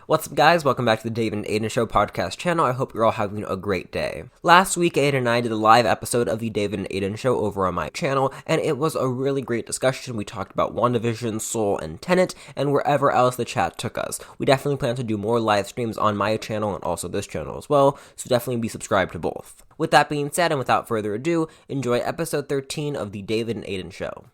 What's up, guys? Welcome back to the David and Aidan Show podcast channel. I hope you're all having a great day. Last week, Aidan and I did a live episode of the David and Aidan Show over on my channel, and it was a really great discussion. We talked about WANDVISION, Soul, and TENET, and wherever else the chat took us. We definitely plan to do more live streams on my channel and also this channel as well, so definitely be subscribed to both. With that being said, and without further ado, enjoy episode 13 of the David and Aidan Show.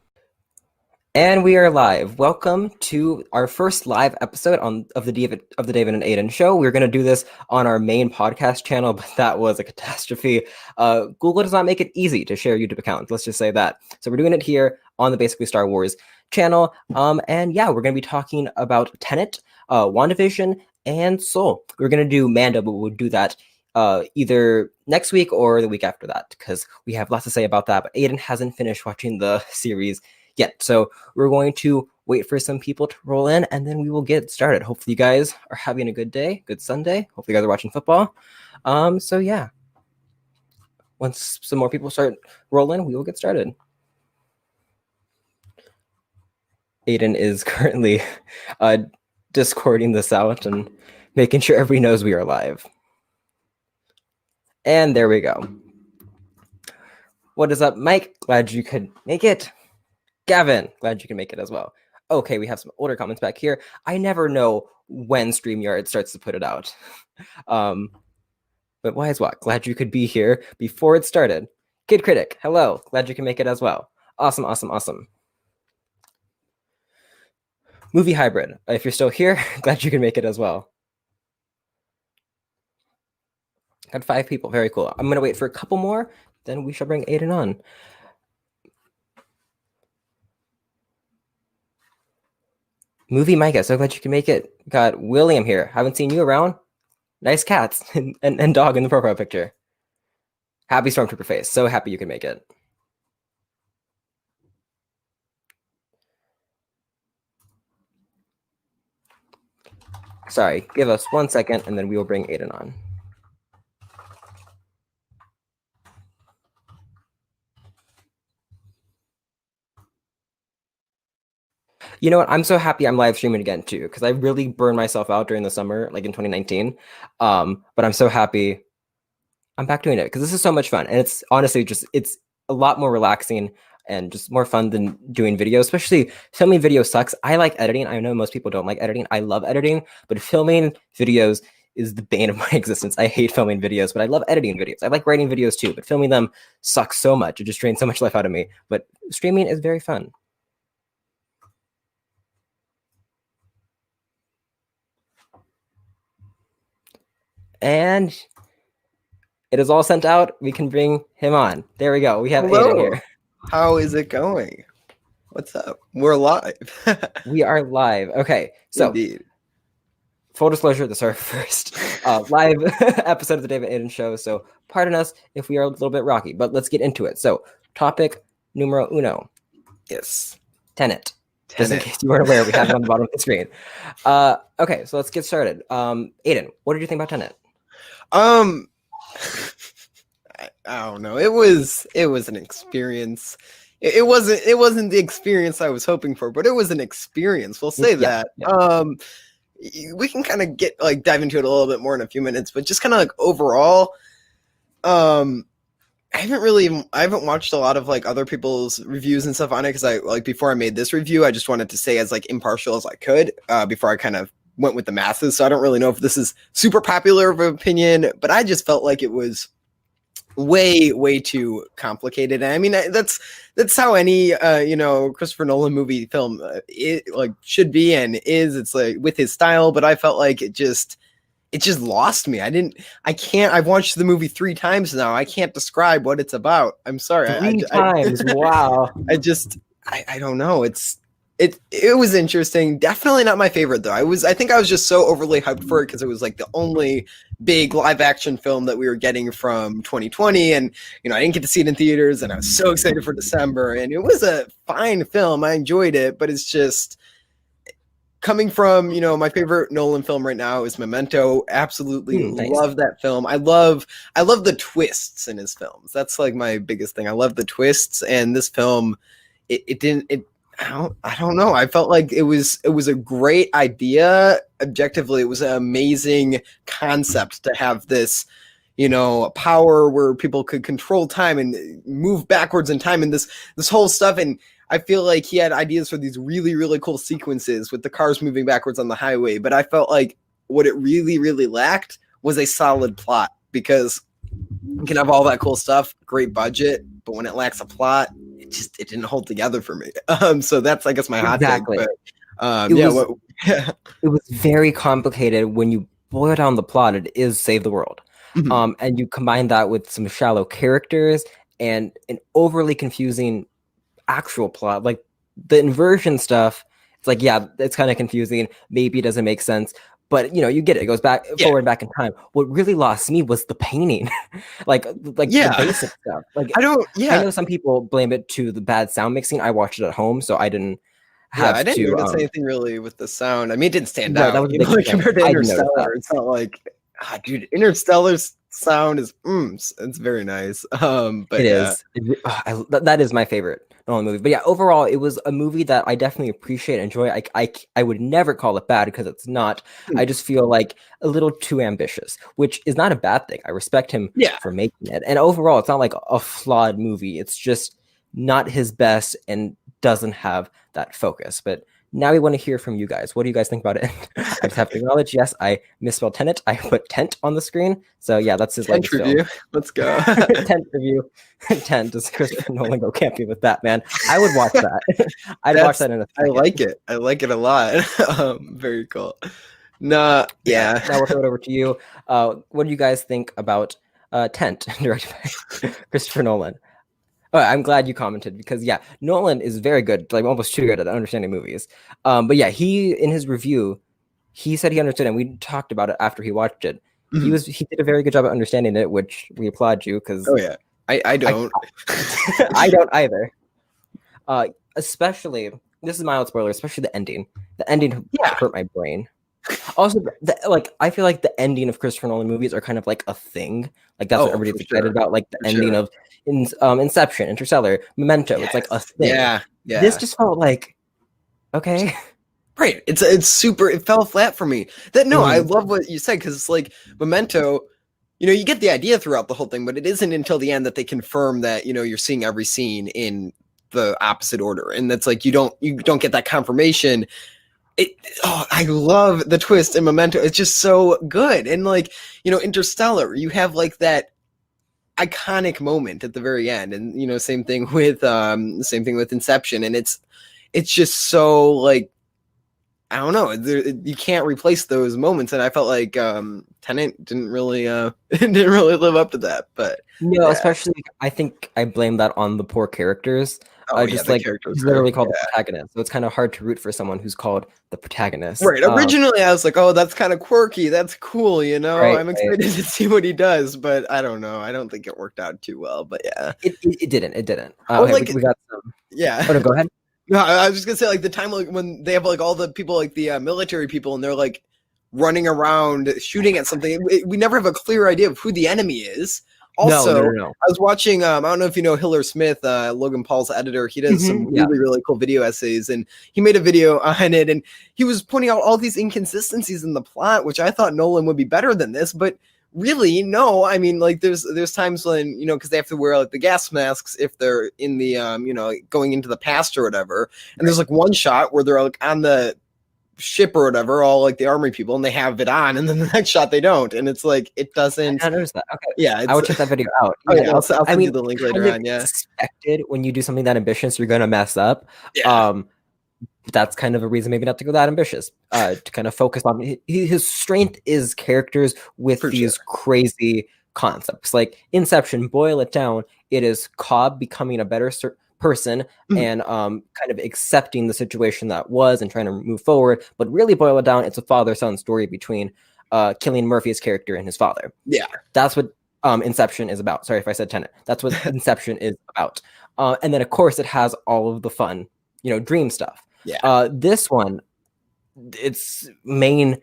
And we are live. Welcome to our first live episode of the David and Aidan Show. We're going to do this on our main podcast channel, but that was a catastrophe. Google does not make it easy to share YouTube accounts. Let's just say that. So we're doing it here on the Basically Star Wars channel. And yeah, we're going to be talking about Tenet, WandaVision, and Soul. We're going to do Mando, but we'll do that either next week or the week after that, because we have lots to say about that. But Aidan hasn't finished watching the series yet. So we're going to wait for some people to roll in, and then we will get started. Hopefully you guys are having a good day, good Sunday. Hopefully you guys are watching football. So yeah, once some more people start rolling, we will get started. Aidan is currently discording this out and making sure everybody knows we are live. And there we go. What is up, Mike? Glad you could make it. Gavin, glad you can make it as well. Okay, we have some older comments back here. I never know when StreamYard starts to put it out. But why is what? Glad you could be here before it started. Kid Critic, hello. Glad you can make it as well. Awesome, awesome, awesome. Movie Hybrid, if you're still here, glad you can make it as well. Got 5 people, very cool. I'm going to wait for a couple more, then we shall bring Aidan on. Movie Micah, so glad you can make it. Got William here. Haven't seen you around. Nice cats and dog in the profile picture. Happy Stormtrooper face. So happy you can make it. Sorry, give us 1 second and then we will bring Aidan on. You know what? I'm so happy I'm live streaming again too, because I really burned myself out during the summer, like in 2019. But I'm so happy I'm back doing it because this is so much fun, and it's honestly it's a lot more relaxing and just more fun than doing videos. Especially filming videos sucks. I like editing. I know most people don't like editing. I love editing, but filming videos is the bane of my existence. I hate filming videos, but I love editing videos. I like writing videos too, but filming them sucks so much. It just drains so much life out of me. But streaming is very fun. And it is all sent out. We can bring him on. There we go. We have Aidan here. How is it going? What's up? We're live. We are live. Okay, so Indeed. Full disclosure, this is our first live episode of the David Aidan Show, so pardon us if we are a little bit rocky, but let's get into it. So, topic numero uno. Yes. Tenet. Just in case you weren't aware, we have it on the bottom of the screen. Okay, so let's get started. Aidan, what did you think about Tenet? I don't know. It was an experience. It wasn't the experience I was hoping for, but it was an experience. We'll say that. Yeah. We can kind of dive into it a little bit more in a few minutes, but just kind of overall, I haven't watched a lot of other people's reviews and stuff on it, because before I made this review, I just wanted to say as impartial as I could before I kind of went with the masses. So I don't really know if this is super popular of an opinion, but I just felt like it was way too complicated. And I mean, that's how any Christopher Nolan movie film should be and is. It's with his style, but I felt like it just lost me. I've watched the movie 3 times now. I can't describe what it's about. I'm sorry. 3 times. Wow. I don't know. It was interesting. Definitely not my favorite though. I think I was just so overly hyped for it because it was the only big live action film that we were getting from 2020, and I didn't get to see it in theaters, and I was so excited for December, and it was a fine film. I enjoyed it, but it's just coming from my favorite Nolan film right now is Memento. Absolutely love that film. I love the twists in his films. That's my biggest thing. I love the twists, and this film it didn't I don't know. I felt like it was a great idea. Objectively, it was an amazing concept to have this, power where people could control time and move backwards in time and this whole stuff. And I feel like he had ideas for these really, really cool sequences with the cars moving backwards on the highway. But I felt like what it really, really lacked was a solid plot, because you can have all that cool stuff, great budget, but when it lacks a plot, it didn't hold together for me. So that's, I guess, my hot take. But it was very complicated. When you boil down the plot, it is save the world. Mm-hmm. And you combine that with some shallow characters and an overly confusing actual plot, like the inversion stuff. It's like, yeah, it's kind of confusing.Maybe it doesn't make sense, but you get it. It goes back forward and back in time. What really lost me was the painting, like the basic stuff. Like I know some people blame it to the bad sound mixing. I watched it at home, so I didn't have I didn't notice anything really with the sound. I mean, it didn't stand out. That was like, compared to Interstellar. It's not like, dude, Interstellar's sound is it's very nice. But it is. That is my favorite Nolan movie. But yeah, overall, it was a movie that I definitely appreciate and enjoy. I would never call it bad, because it's not. I just feel like a little too ambitious, which is not a bad thing. I respect him for making it. And overall, it's not like a flawed movie. It's just not his best and doesn't have that focus. But now we want to hear from you guys. What do you guys think about it? I just have to acknowledge, yes, I misspelled Tenet. I put Tent on the screen. So yeah, that's his latest review. Film. Let's go. Tent review. Tent. Does Christopher Nolan go campy with that, man? I would watch that. I'd watch that in a second. I like it. I like it a lot. Very cool. Nah, yeah. Now we'll throw it over to you. What do you guys think about Tent, directed by Christopher Nolan? Oh, I'm glad you commented, because Nolan is very good, like almost too good at understanding movies. But yeah, he, in his review, he said he understood, and we talked about it after he watched it. Mm-hmm. He did a very good job at understanding it, which we applaud you, because I don't I don't either. Especially, this is mild spoiler, especially the ending. The ending hurt my brain. Also, I feel like the ending of Christopher Nolan movies are kind of like a thing. Like that's what everybody's excited about. Like the ending of Inception, Interstellar, Memento. Yes. It's like a thing. Yeah. This just felt like, okay. Right. It's super. It fell flat for me. I love what you said, because it's like Memento. You get the idea throughout the whole thing, but it isn't until the end that they confirm that you're seeing every scene in the opposite order, and that's like you don't get that confirmation. I love the twist in Memento. It's just so good. And Interstellar, you have like that iconic moment at the very end, and same thing with Inception, and it's just so like, I don't know, you can't replace those moments, and I felt like Tenet didn't really live up to that. But especially I think I blame that on the poor characters. He's literally called the protagonist, so it's kind of hard to root for someone who's called the protagonist. Right. Originally, I was like, "Oh, that's kind of quirky. That's cool." Right, I'm excited to see what he does, but I don't know. I don't think it worked out too well. But yeah, it didn't. It didn't. We got some. Yeah. Oh, no, go ahead. No, I was just gonna say, like, the time when they have like all the people, like the military people, and they're like running around shooting at something. We never have a clear idea of who the enemy is. Also, no. I was watching, I don't know if you know Hiller Smith, Logan Paul's editor. He does some really, really cool video essays, and he made a video on it, and he was pointing out all these inconsistencies in the plot, which I thought Nolan would be better than this, but really, no. I mean, like, there's times when, because they have to wear like the gas masks if they're in the, going into the past or whatever, and there's like one shot where they're like on the ship or whatever, all like the army people, and they have it on, and then the next shot they don't, and it's like it doesn't. I noticed that. Okay, yeah, I would check that video out. I'll send you the link later on. Yeah, expected when you do something that ambitious, you're gonna mess up. Yeah. That's kind of a reason maybe not to go that ambitious. To kind of focus on his strength is characters with these crazy concepts, like Inception. Boil it down, it is Cobb becoming a better person and kind of accepting the situation that was and trying to move forward. But really boil it down, it's a father-son story between Cillian Murphy's character and his father. Yeah. That's what Inception is about. Sorry if I said Tenet. That's what Inception is about. And then, of course, it has all of the fun, dream stuff. Yeah. This one, its main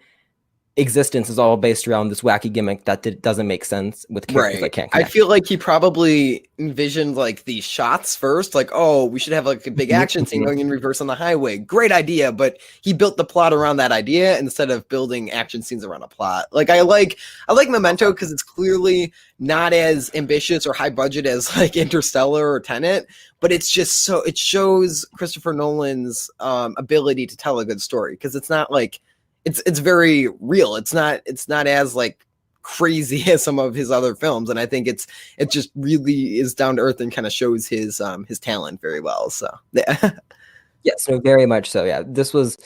existence is all based around this wacky gimmick that doesn't make sense with characters that can't connect. I feel like he probably envisioned like these shots first, like, oh, we should have like a big action scene going in reverse on the highway. Great idea, but he built the plot around that idea instead of building action scenes around a plot. Like I like Memento because it's clearly not as ambitious or high budget as like Interstellar or Tenet, but it's just so it shows Christopher Nolan's ability to tell a good story because it's not like it's very real. It's not as like crazy as some of his other films, and I think it just really is down to earth and kind of shows his talent very well. So yeah. Yes, no, very much so. Yeah, this was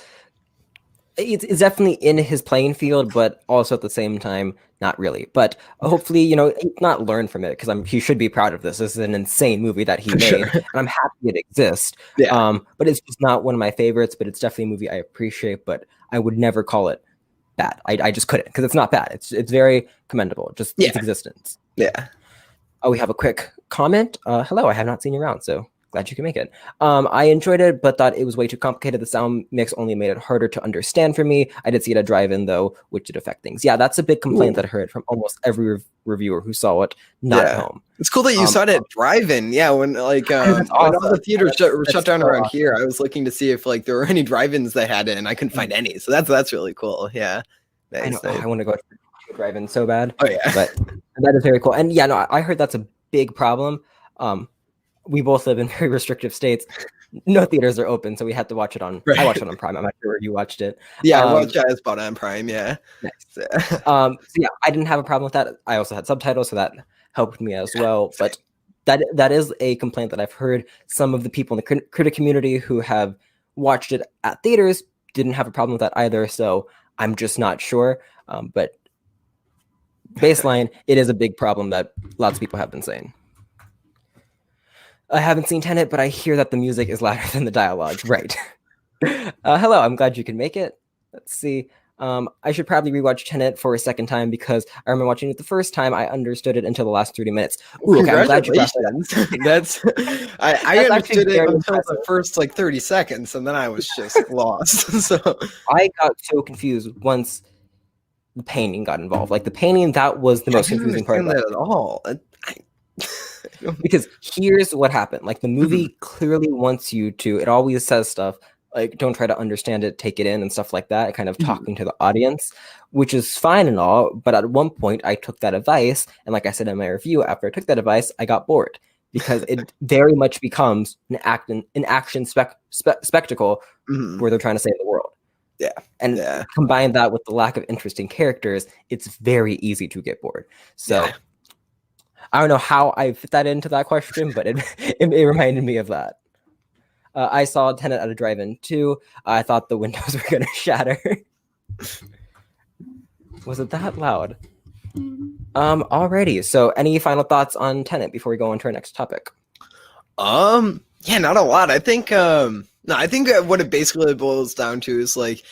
it's definitely in his playing field, but also at the same time, not really. But hopefully, you know, he's not learned from it because he should be proud of this. This is an insane movie that he made, and I'm happy it exists. Yeah. But it's just not one of my favorites. But it's definitely a movie I appreciate. But I would never call it bad. I just couldn't because it's not bad. It's very commendable. Just its existence. Yeah. Oh, we have a quick comment. Hello, I have not seen you around, so glad you can make it. I enjoyed it, but thought it was way too complicated. The sound mix only made it harder to understand for me. I did see it at drive-in, though, which did affect things. Yeah, that's a big complaint that I heard from almost every reviewer who saw it not at home. It's cool that you saw it at drive-in. Yeah, when like when all the theaters were shut down around here, I was looking to see if like there were any drive-ins that had it, and I couldn't find any. So that's really cool. Yeah. Nice. I know. I want to go to a drive-in so bad. Oh yeah. But that is very cool. And yeah, no, I heard that's a big problem. We both live in very restrictive states. No theaters are open, so we had to watch it on. I watched it on Prime. I'm not sure where you watched it. Yeah, I watched it spot on Prime. Yeah. Nice. So yeah, I didn't have a problem with that. I also had subtitles, so that helped me as well. But that is a complaint that I've heard. Some of the people in the critic community who have watched it at theaters didn't have a problem with that either. So I'm just not sure. But baseline, it is a big problem that lots of people have been saying. I haven't seen Tenet, but I hear that the music is louder than the dialogue. Right. Hello, I'm glad you can make it. Let's see. I should probably rewatch Tenet for a second time because I remember watching it the first time. I understood it until the last 30 minutes. Ooh, okay, I'm glad you brought that. I understood it until the first like 30 seconds, and then I was just lost. So I got so confused once the painting got involved. Like the painting, that was the most confusing part of that at all. Because here's what happened. Like the movie clearly wants you to, it always says stuff like don't try to understand it, take it in and stuff like that, kind of talking to the audience, which is fine and all. But at one point I took that advice, and like I said in my review, after I took that advice, I got bored because it very much becomes an action spectacle where they're trying to save the world. Yeah. And combine that with the lack of interesting characters, it's very easy to get bored. So I don't know how I fit that into that question, but it reminded me of that. I saw Tenet at a drive-in too. I thought the windows were going to shatter. Was it that loud? Alrighty. So any final thoughts on Tenet before we go on to our next topic? Yeah, not a lot. I think I think what it basically boils down to is like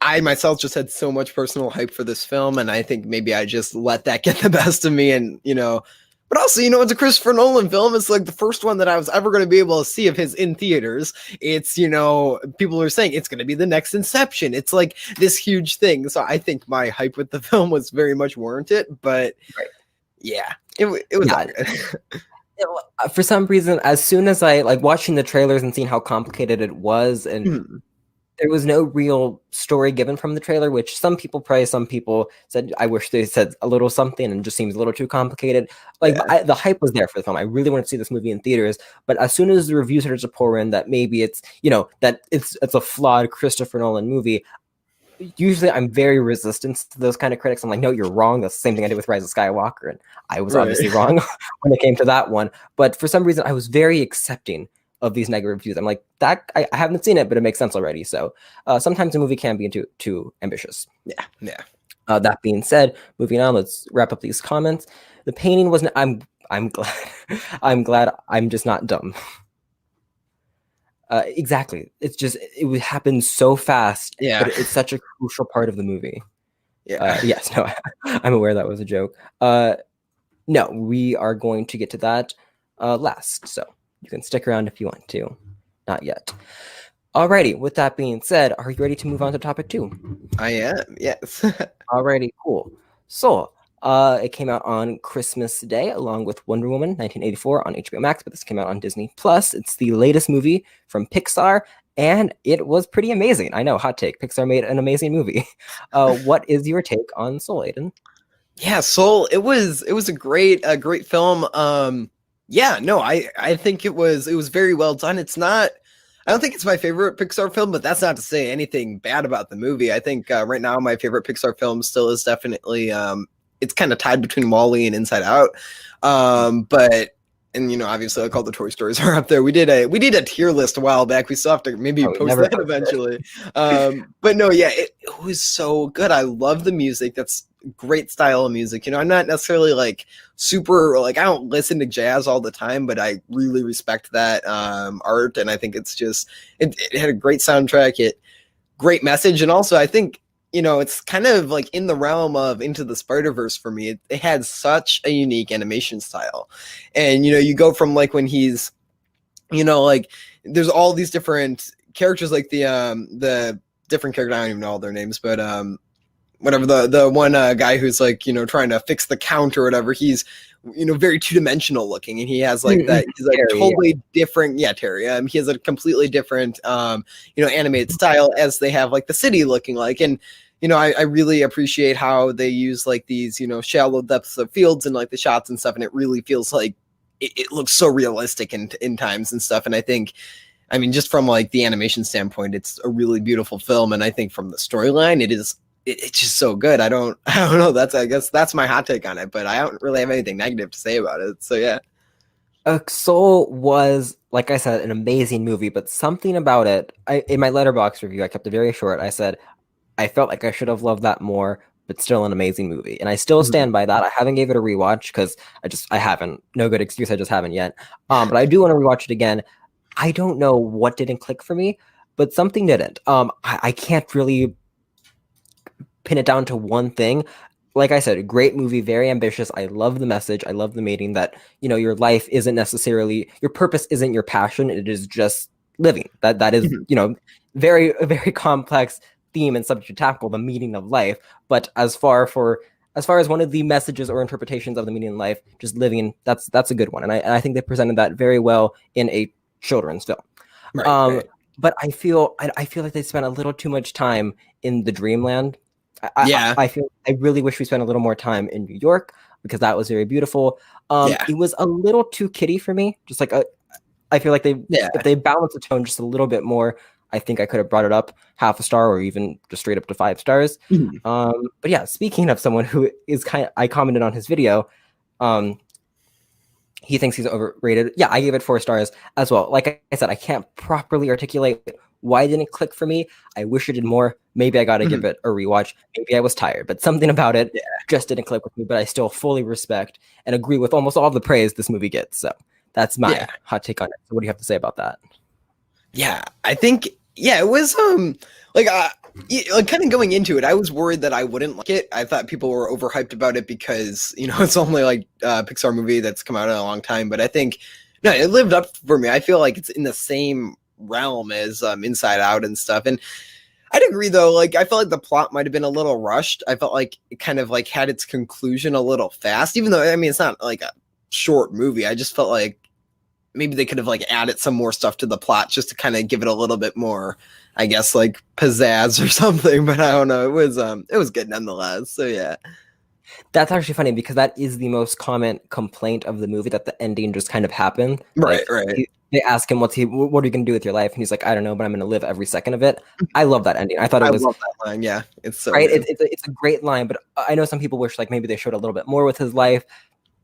I myself just had so much personal hype for this film, and I think maybe I just let that get the best of me. And but also, it's a Christopher Nolan film. It's like the first one that I was ever going to be able to see of his in theaters. It's, people are saying it's going to be the next Inception. It's like this huge thing. So I think my hype with the film was very much warranted. But yeah, it was all good. For some reason, as soon as I like watching the trailers and seeing how complicated it was, and there was no real story given from the trailer, which some people praised, some people said, I wish they said a little something and it just seems a little too complicated. Like the hype was there for the film. I really want to see this movie in theaters, but as soon as the reviews started to pour in that maybe it's, that it's a flawed Christopher Nolan movie, usually I'm very resistant to those kind of critics. I'm like, no, you're wrong. That's the same thing I did with Rise of Skywalker. And I was obviously wrong when it came to that one. But for some reason, I was very accepting of these negative reviews. I'm like, that I haven't seen it, but it makes sense already. So sometimes a movie can be too ambitious. Yeah. That being said, moving on, let's wrap up these comments. The painting wasn't. I'm glad. I'm glad. I'm just not dumb. Exactly. It's just it happened so fast. Yeah. But it's such a crucial part of the movie. Yeah. Yes. No. I'm aware that was a joke. No, we are going to get to that last. So you can stick around if you want to. Not yet. Alrighty, with that being said, are you ready to move on to topic 2? I am, yes. Alrighty, cool. So, it came out on Christmas Day along with Wonder Woman 1984 on HBO Max, but this came out on Disney Plus. It's the latest movie from Pixar, and it was pretty amazing. I know, hot take. Pixar made an amazing movie. What is your take on Soul, Aidan? Yeah, Soul. It was a great film. Yeah, no, I think it was very well done. It's not. I don't think it's my favorite Pixar film, but that's not to say anything bad about the movie. I think right now my favorite Pixar film still is definitely it's kind of tied between Wall-E and Inside Out. But and obviously like all the Toy Stories are up there. We did a tier list a while back. We still have to maybe post that eventually. But no, yeah, it was so good. I love the music. That's great style of music. I'm not necessarily like super like I don't listen to jazz all the time, but I really respect that art, and I think it's just it had a great soundtrack, great message, and also I think it's kind of like in the realm of Into the Spider-Verse for me. It had such a unique animation style, and you go from like when he's like there's all these different characters, like the different characters. I don't even know all their names, but whatever the one guy who's like trying to fix the count or whatever, he's very two-dimensional looking, and he has like that he's like Terry, totally different Terry, he has a completely different animated style, as they have like the city looking like. And I really appreciate how they use like these shallow depths of fields and like the shots and stuff, and it really feels like it looks so realistic in times and stuff. And I think just from like the animation standpoint, it's a really beautiful film, and I think from the storyline it's just so good. I don't know. I guess that's my hot take on it, but I don't really have anything negative to say about it. So yeah. Soul was, like I said, an amazing movie, but something about it, in my Letterboxd review, I kept it very short. I said, I felt like I should have loved that more, but still an amazing movie. And I still stand by that. I haven't gave it a rewatch because I haven't. No good excuse, I just haven't yet. But I do want to rewatch it again. I don't know what didn't click for me, but something didn't. I can't really pin it down to one thing. Like I said, a great movie, very ambitious. I love the message. I love the meaning that, your life isn't necessarily, your purpose isn't your passion. It is just living. That is, very, very complex theme and subject to tackle, the meaning of life. But as far as one of the messages or interpretations of the meaning of life, just living, that's a good one. And I think they presented that very well in a children's film. Right. But I feel like they spent a little too much time in the dreamland. I feel I really wish we spent a little more time in New York, because that was very beautiful. It was a little too kiddie for me. Just like I feel like if they balanced the tone just a little bit more, I think I could have brought it up half a star or even just straight up to 5 stars. But yeah, speaking of someone who is I commented on his video, he thinks he's overrated. Yeah, I gave it 4 stars as well. Like I said, I can't properly articulate why it didn't click for me. I wish it did more. Maybe I got to give it a rewatch. Maybe I was tired, but something about it just didn't click with me. But I still fully respect and agree with almost all of the praise this movie gets. So that's my hot take on it. So what do you have to say about that? Yeah, I think it was like kind of going into it, I was worried that I wouldn't like it. I thought people were overhyped about it because it's only like a Pixar movie that's come out in a long time. But I think no, it lived up for me. I feel like it's in the same realm as Inside Out and stuff. And I'd agree though, like I felt like the plot might have been a little rushed. I felt like it kind of like had its conclusion a little fast, even though it's not like a short movie. I just felt like maybe they could have like added some more stuff to the plot just to kind of give it a little bit more, I guess, like pizzazz or something. But I don't know. It was good nonetheless. So yeah. That's actually funny because that is the most common complaint of the movie, that the ending just kind of happened. Right, right. They ask him, what are you going to do with your life? And he's like, I don't know, but I'm going to live every second of it. I love that ending. I thought it was. I love that line. Yeah, it's so right. It's a great line, but I know some people wish like maybe they showed a little bit more with his life.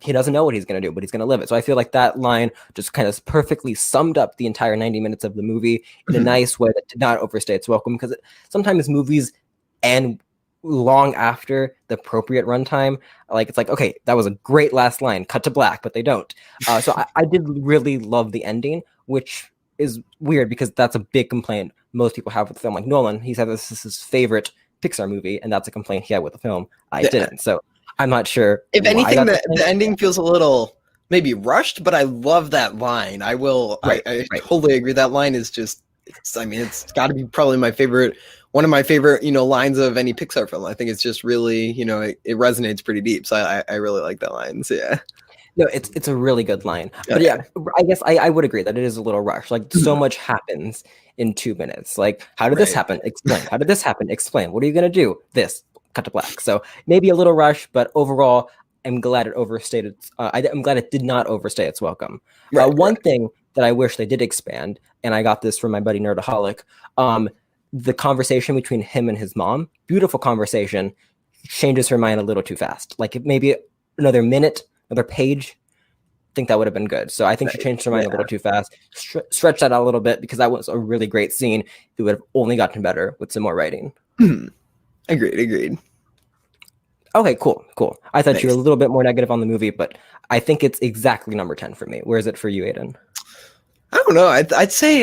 He doesn't know what he's going to do, but he's going to live it. So I feel like that line just kind of perfectly summed up the entire 90 minutes of the movie in a nice way that did not overstay its welcome. Because sometimes movies end long after the appropriate runtime. Like, it's like, okay, that was a great last line, cut to black, but they don't. So I did really love the ending, which is weird because that's a big complaint most people have with the film. Like Nolan, he said this is his favorite Pixar movie, and that's a complaint he had with the film. I didn't. So I'm not sure. If anything, the ending feels a little maybe rushed, but I love that line. I will. Right, I totally agree. That line is just it's got to be probably one of my favorite, lines of any Pixar film. I think it's just really, it resonates pretty deep. So I really like that line. So yeah. No, it's a really good line. But yeah, I guess I would agree that it is a little rushed. Like so much happens in 2 minutes. Like, how did this happen? Explain. How did this happen? Explain. What are you gonna do? This. Cut to black. So maybe a little rush, but overall, I'm glad it overstated. I'm glad it did not overstay its welcome. One thing that I wish they did expand, and I got this from my buddy Nerdaholic, the conversation between him and his mom, beautiful conversation, changes her mind a little too fast. Like maybe another minute, another page, I think that would have been good. So I think she changed her mind a little too fast. Stretch that out a little bit because that was a really great scene. It would have only gotten better with some more writing. Agreed. Okay, cool. I thought you were a little bit more negative on the movie, but I think it's exactly number 10 for me. Where is it for you, Aidan? I don't know. I'd say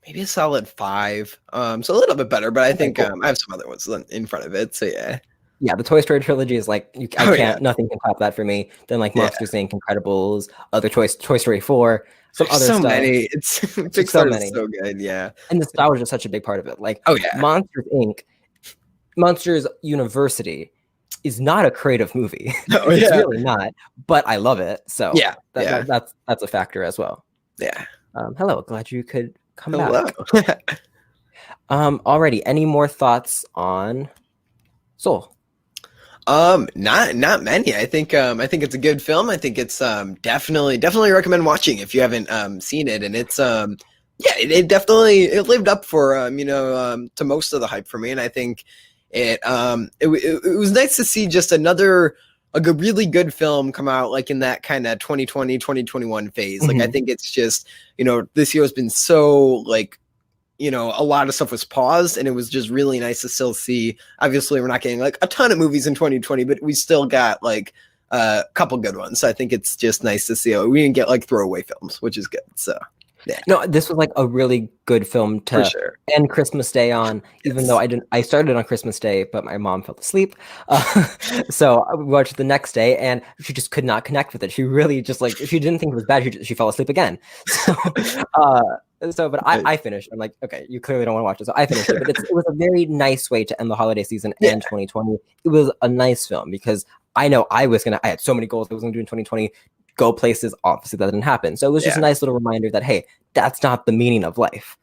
maybe a solid 5. So a little bit better, but I think I have some other ones in front of it. So yeah. Yeah, the Toy Story trilogy is like nothing can top that for me. Then like Monsters Inc., Incredibles, other Toy Story 4, some other stuff. Many. It's Pixar so many. Is so good, yeah. And nostalgia is such a big part of it. Like Monsters Inc., Monsters University is not a creative movie. It's really not, but I love it. So that's a factor as well. Yeah. Hello, glad you could come back. Alrighty, any more thoughts on Soul? Not many. I think it's a good film. I think it's definitely recommend watching if you haven't seen it. And it's it definitely lived up for to most of the hype for me. And I think it was nice to see just another really good film come out like in that kind of 2020 2021 phase. Like I think it's just this year has been so like a lot of stuff was paused, and it was just really nice to still see. Obviously, we're not getting like a ton of movies in 2020, but we still got like a couple good ones. So I think it's just nice to see. We didn't get like throwaway films, which is good. So yeah. No, this was like a really good film to end Christmas Day on, even though I started on Christmas Day, but my mom fell asleep. So we watched it the next day, and she just could not connect with it. She really just like, she didn't think it was bad. She fell asleep again. But I finished. I'm like, okay, you clearly don't want to watch it. So I finished it. But it was a very nice way to end the holiday season and 2020. It was a nice film because I know I had so many goals I was going to do in 2020. Go places, obviously that didn't happen. So it was just a nice little reminder that, hey, that's not the meaning of life.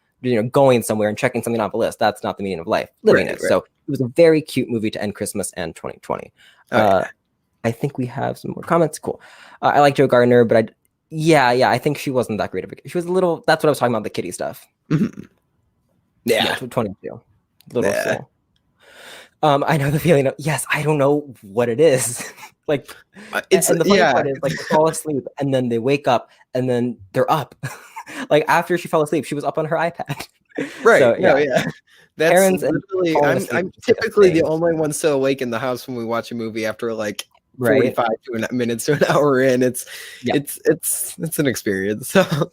Going somewhere and checking something off a list, that's not the meaning of life. Living it. So it was a very cute movie to end Christmas and 2020. I think we have some more comments. Cool. I like Joe Gardner, but I think she wasn't that great of a. She was a little. That's what I was talking about, the kitty stuff. Yeah, 22. Little slow. I know the feeling of yes. I don't know what it is. Like, and the funny part is like they fall asleep and then they wake up and then they're up. Like after she fell asleep, she was up on her iPad. Right. So, That's Parents literally. I'm typically the only one still awake in the house when we watch a movie after like 45 minutes to an hour in. It's an experience. So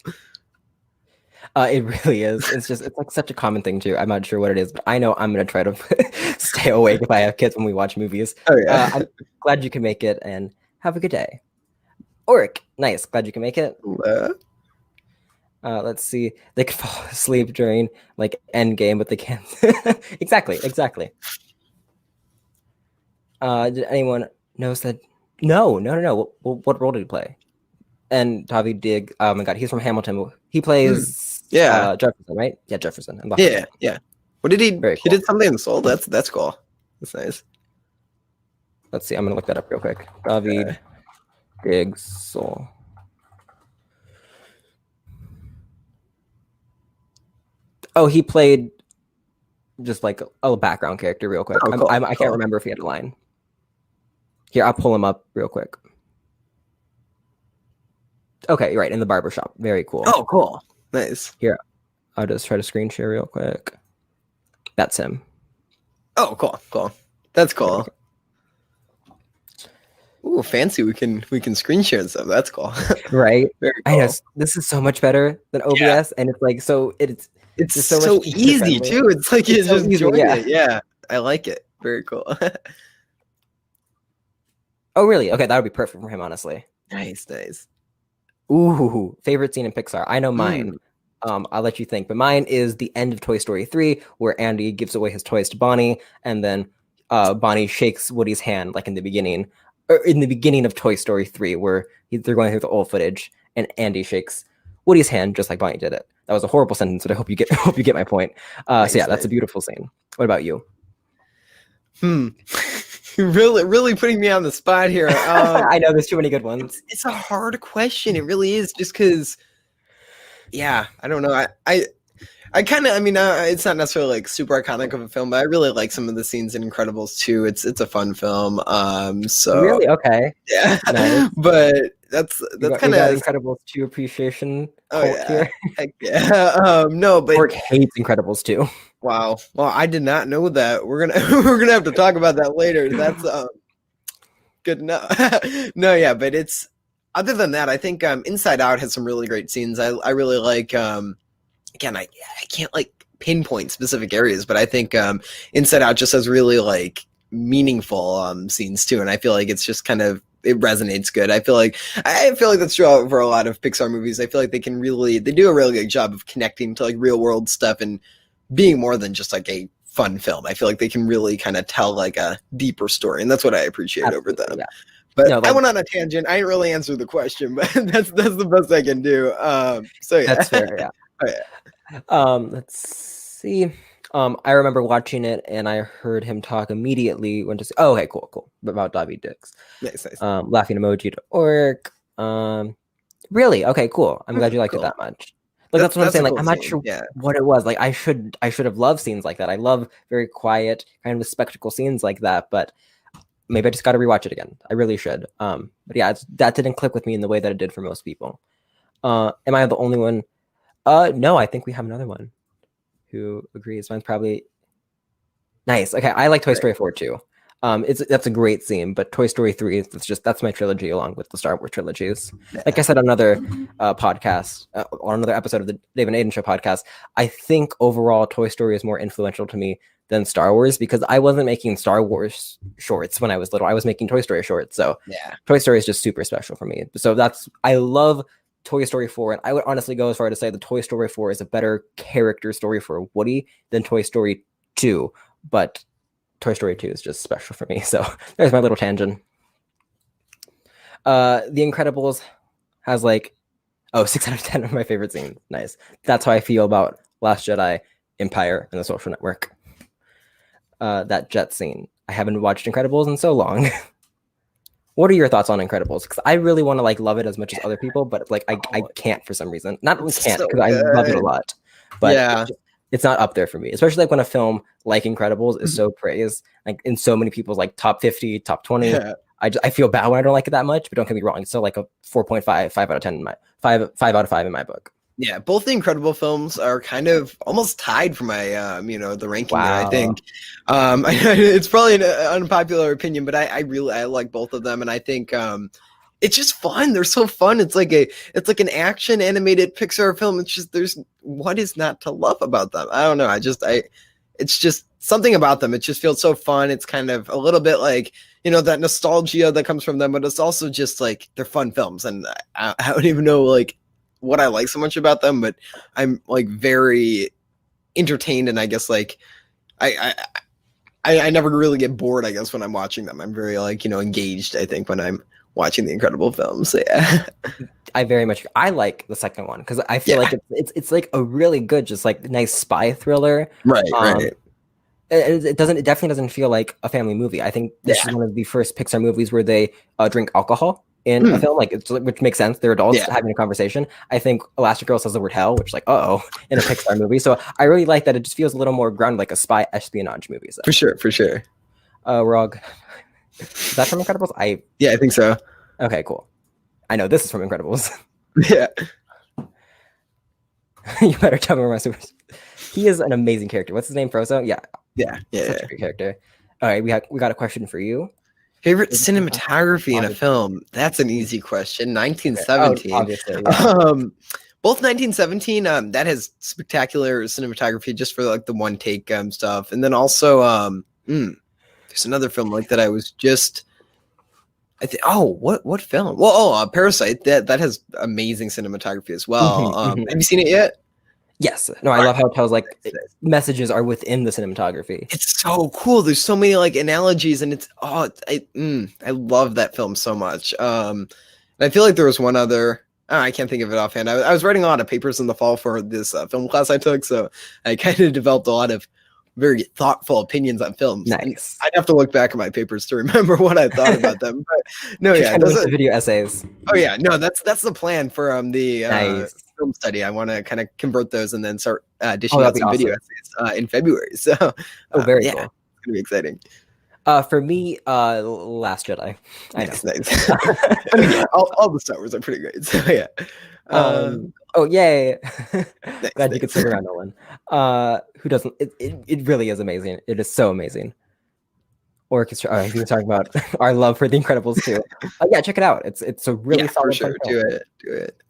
it really is. It's like such a common thing too. I'm not sure what it is, but I know I'm gonna try to stay awake if I have kids when we watch movies. I'm glad you can make it and have a good day. Oric, nice. Glad you can make it. Let's see. They could fall asleep during like Endgame, but they can't. Exactly. Did anyone notice that? No. What role did he play? And Tavi Dig. Oh my god, he's from Hamilton. He plays Jefferson, right? Yeah, Jefferson. Yeah. What did he? Very cool. He did something in Soul. That's cool. That's nice. Let's see. I'm gonna look that up real quick. David Diggs Soul. Oh, he played just like a background character real quick. Cool. I can't remember if he had a line. Here, I'll pull him up real quick. Okay, you're right, in the barbershop. Very cool. Oh, cool. Nice. Here, I'll just try to screen share real quick. That's him. Oh, cool. That's cool. Ooh, fancy. We can screen share and stuff. That's cool. Right? Very cool. I know. This is so much better than OBS, and it's like it's just so easy too. It's like you just enjoy it. Yeah, I like it. Very cool. Oh, really? Okay, that would be perfect for him, honestly. Nice. Ooh, favorite scene in Pixar. I know mine. I'll let you think. But mine is the end of Toy Story 3, where Andy gives away his toys to Bonnie, and then Bonnie shakes Woody's hand, like in the beginning, or in the beginning of Toy Story 3, where they're going through the old footage, and Andy shakes Woody's hand just like Bonnie did it. That was a horrible sentence, but I hope you get my point. Nice, so yeah, that's a beautiful scene. What about you? Really putting me on the spot here. I know there's too many good ones. It's a hard question. It really is, just because. Yeah, I don't know. I kind of, I mean, it's not necessarily like super iconic of a film, but I really like some of the scenes in Incredibles 2. It's a fun film. So really, okay, yeah, nice. But that's kind of Incredibles 2 appreciation. Oh yeah, here. Heck yeah. No, but Mark hates Incredibles 2. Wow. Well, I did not know that. We're gonna have to talk about that later. That's good enough. No, yeah, but it's. Other than that, I think Inside Out has some really great scenes. I really like. Again, I can't like pinpoint specific areas, but I think Inside Out just has really like meaningful scenes too, and I feel like it's just kind of it resonates good. I feel like that's true for a lot of Pixar movies. I feel like they do a really good job of connecting to like real world stuff and being more than just like a fun film. I feel like they can really kind of tell like a deeper story, and that's what I appreciate over them. Yeah. But no, I went on a tangent. I didn't really answer the question, but that's the best I can do. So yeah, that's fair. Yeah. Oh, yeah. Let's see. I remember watching it, and I heard him talk immediately when to say, "Oh, okay, cool," about Daveed Diggs. Nice. Laughing emoji to orc. Really? Okay, cool. I'm glad you liked it that much. Like that's what I'm saying. Like, I'm not sure what it was. Like, I should have loved scenes like that. I love very quiet, kind of spectacle scenes like that, but. Maybe I just got to rewatch it again. I really should. But yeah, that didn't click with me in the way that it did for most people. Am I the only one? No, I think we have another one who agrees. Mine's probably nice. Okay, I like Toy Story 4 too. That's a great scene, but Toy Story 3 that's my trilogy along with the Star Wars trilogies. Like I said on another podcast, on another episode of the Dave and Aidan Show podcast, I think overall Toy Story is more influential to me than Star Wars, because I wasn't making Star Wars shorts when I was little. I was making Toy Story shorts. So yeah, Toy Story is just super special for me. So I love Toy Story 4. And I would honestly go as far to say that Toy Story 4 is a better character story for Woody than Toy Story 2. But Toy Story 2 is just special for me. So there's my little tangent. The Incredibles has 6 out of 10 of my favorite scenes. Nice. That's how I feel about Last Jedi, Empire, and The Social Network. That jet scene. I haven't watched Incredibles in so long. What are your thoughts on Incredibles? Because I really want to love it as much as other people, but I can't for some reason. Not can't, because I love it a lot. But yeah. It's not up there for me, especially when a film like Incredibles is so praised, in so many people's top 50, top 20. Yeah. I feel bad when I don't like it that much, but don't get me wrong, it's still a 4.5, 5 out of 10 in my 5 out of 5 in my book. Yeah, both the Incredible films are kind of almost tied for my the ranking. Wow. There, I think it's probably an unpopular opinion, but I really like both of them, and I think it's just fun. They're so fun. It's like an action animated Pixar film. It's just what is not to love about them? I don't know. It's just something about them. It just feels so fun. It's kind of a little bit that nostalgia that comes from them, but it's also just they're fun films, and I don't even know what I like so much about them, but I'm very entertained, and I guess I never really get bored, I guess, when I'm watching them. I'm very engaged, I think, when I'm watching the Incredible films. So, yeah. I like the second one because I feel like it's a really good, just nice spy thriller. Right. Right. It definitely doesn't feel like a family movie. I think this is one of the first Pixar movies where they drink alcohol in a film, which makes sense. They're adults having a conversation. I think Elastic Girl says the word hell, which in a Pixar movie. So I really like that. It just feels a little more grounded, like a spy espionage movie. So. For sure. Rog, is that from Incredibles? I think so. Okay, cool. I know this is from Incredibles. Yeah. You better tell me where my super. He is an amazing character. What's his name? Frozo? Yeah. Such a great character. All right, we got a question for you. Favorite cinematography in a film? That's an easy question. 1917. Obviously, both 1917. That has spectacular cinematography just for the one take stuff, and then also there's another film that I was just. What film? Well, Parasite. That has amazing cinematography as well. Have you seen it yet? Yes. No, I love how it tells like messages are within the cinematography. It's so cool. There's so many like analogies, and it's I love that film so much. And I feel like there was one other. I can't think of it offhand. I was writing a lot of papers in the fall for this film class I took, so I kind of developed a lot of very thoughtful opinions on films. Nice. And I'd have to look back at my papers to remember what I thought about them. But no, yeah, the video essays. Oh yeah, no, that's the plan for the Nice. film study. I want to kind of convert those and then start dishing out some video essays in February. So, very yeah, cool. It's gonna be exciting. For me, Last Jedi. Nice. I mean, yeah, all the Star Wars are pretty great. So yeah. Oh yay! Nice, Glad you could stick around, Nolan. Who doesn't? It really is amazing. It is so amazing. Orchestra. Oh, you were talking about our love for The Incredibles too. Yeah, check it out. It's a really solid. For sure. Do it.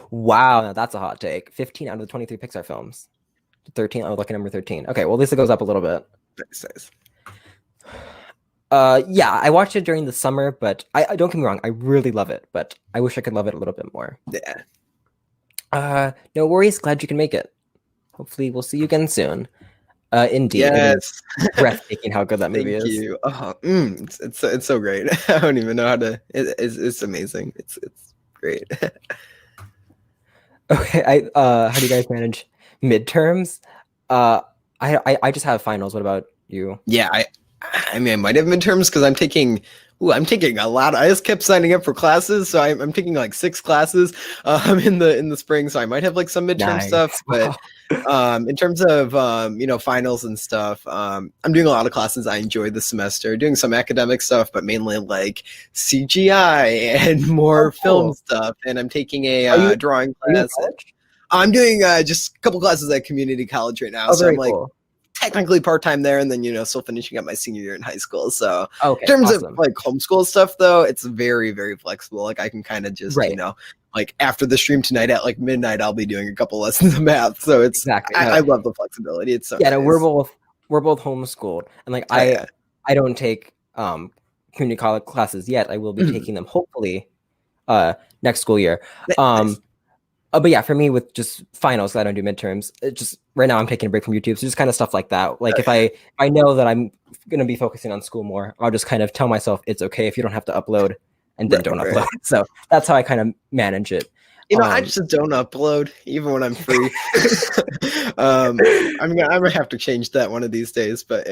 Wow, now that's a hot take. 15 out of the 23 Pixar films. 13. Oh, look at number 13. Okay, well, at least it goes up a little bit. Nice. Yeah, I watched it during the summer, but I don't get me wrong, I really love it, but I wish I could love it a little bit more. Yeah. No worries. Glad you can make it. Hopefully, we'll see you again soon. Indeed. Yes. It is breathtaking how good that movie is. Thank you. It's so great. I don't even know how to. It's amazing. It's great. Okay. How do you guys manage midterms? I just have finals. What about you? Yeah, I mean, I might have midterms because I'm taking a lot. I just kept signing up for classes, so I'm taking like 6 classes in the spring. So I might have like some midterm stuff, but in terms of finals and stuff, I'm doing a lot of classes I enjoy this semester. Doing some academic stuff, but mainly like CGI and more film stuff. And I'm taking a drawing class. I'm doing just a couple classes at community college right now. So I'm like. Cool. Technically part-time there, and then still finishing up my senior year in high school. So in terms of like homeschool stuff though, it's very, very flexible. Like I can kind of just like after the stream tonight at like midnight, I'll be doing a couple lessons of math. So it's exactly I love the flexibility. It's so nice. No, we're both homeschooled, and like I don't take community college classes yet. I will be taking them hopefully next school year. Nice. But yeah, for me with just finals, I don't do midterms. It just right now I'm taking a break from YouTube, so just kind of stuff like that. Like if I know that I'm going to be focusing on school more, I'll just kind of tell myself it's okay if you don't have to upload, and then don't upload. So that's how I kind of manage it. I just don't upload even when I'm free. I'm gonna have to change that one of these days. But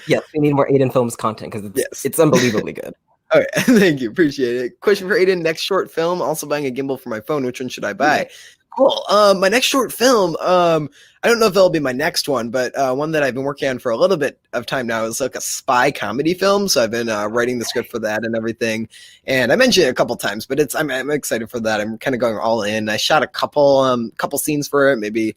yes, we need more Aidan Films content because it's unbelievably good. Okay, thank you. Appreciate it. Question for Aidan. Next short film. Also buying a gimbal for my phone. Which one should I buy? Cool. My next short film. I don't know if that'll be my next one, but one that I've been working on for a little bit of time now is like a spy comedy film. So I've been writing the script for that and everything. And I mentioned it a couple times, but I'm excited for that. I'm kind of going all in. I shot a couple scenes for it, maybe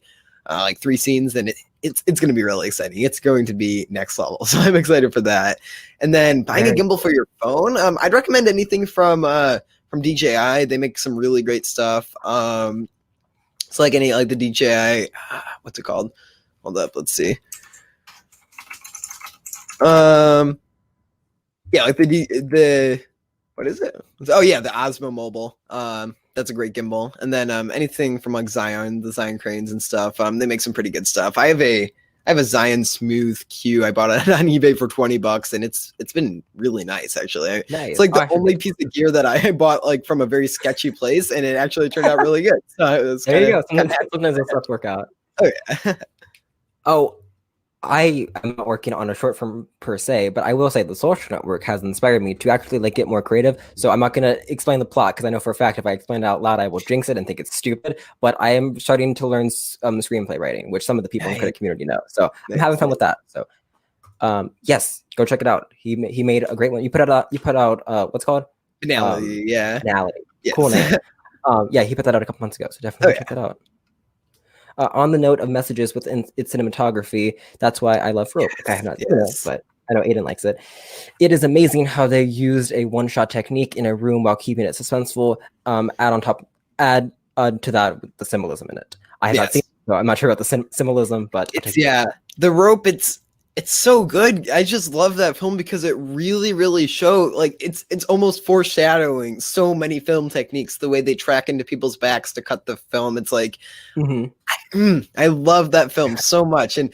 like 3 scenes, and it's going to be really exciting. It's going to be next level. So I'm excited for that. And then buying a gimbal for your phone. I'd recommend anything from DJI. They make some really great stuff. It's like the DJI, what's it called? Hold up, let's see. Yeah, like the what is it? Oh yeah, the Osmo Mobile. That's a great gimbal. And then anything from like Zion, the Zion cranes and stuff. They make some pretty good stuff. I have a Zion Smooth Q. I bought it on eBay for $20, and it's been really nice actually. Nice. It's like the only piece of gear that I bought like from a very sketchy place, and it actually turned out really good. So it was there you go. Sometimes those stuff work out. Oh yeah. I am not working on a short film per se, but I will say the Social Network has inspired me to actually like get more creative. So I'm not going to explain the plot because I know for a fact if I explain it out loud, I will jinx it and think it's stupid. But I am starting to learn screenplay writing, which some of the people in the critic community know. So I'm having fun with that. So yes, go check it out. He made a great one. You put out what's it called? Finality. Finality. Yes. Cool name. Yeah, he put that out a couple months ago. So definitely check that out. On the note of messages within its cinematography, that's why I love Rope. I have not seen it, but I know Aidan likes it. It is amazing how they used a one-shot technique in a room while keeping it suspenseful. Add to that the symbolism in it. I have not seen it, so I'm not sure about the symbolism, but it's the Rope. It's It's so good. I just love that film because it really showed like it's almost foreshadowing so many film techniques. The way they track into people's backs to cut the film. It's like I love that film so much. And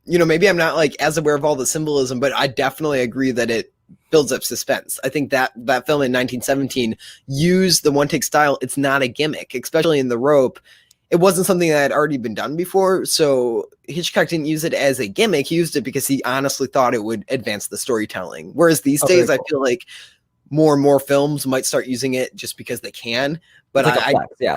maybe I'm not like as aware of all the symbolism, but I definitely agree that it builds up suspense. I think that film in 1917 used the one take style. It's not a gimmick, especially in The Rope. It wasn't something that had already been done before, so Hitchcock didn't use it as a gimmick. He used it because he honestly thought it would advance the storytelling. Whereas these days, I feel like more and more films might start using it just because they can. But like I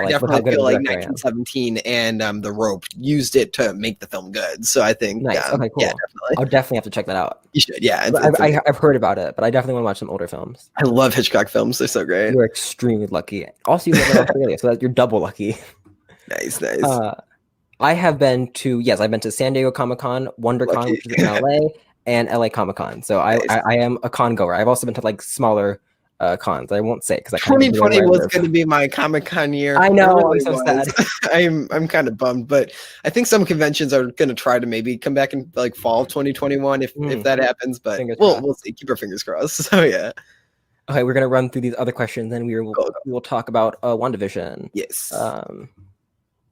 definitely feel like 1917 and The Rope used it to make the film good. So I think, nice. Okay, cool. Yeah, definitely. I'll definitely have to check that out. You should, yeah. I've heard about it, but I definitely want to watch some older films. I love Hitchcock films; they're so great. You're extremely lucky. Also, you live in Australia, so that you're double lucky. Nice. I've been to San Diego Comic-Con, WonderCon, which is in LA, and LA Comic-Con. So I am a con goer. I've also been to like smaller cons. I won't say because 2020 was going to be my Comic-Con year. I know. Really I'm so sad. I'm kind of bummed, but I think some conventions are going to try to maybe come back in like fall of 2021 if that happens. But we'll see. Keep our fingers crossed. So yeah. Okay, we're gonna run through these other questions, and we will talk about WandaVision. Yes.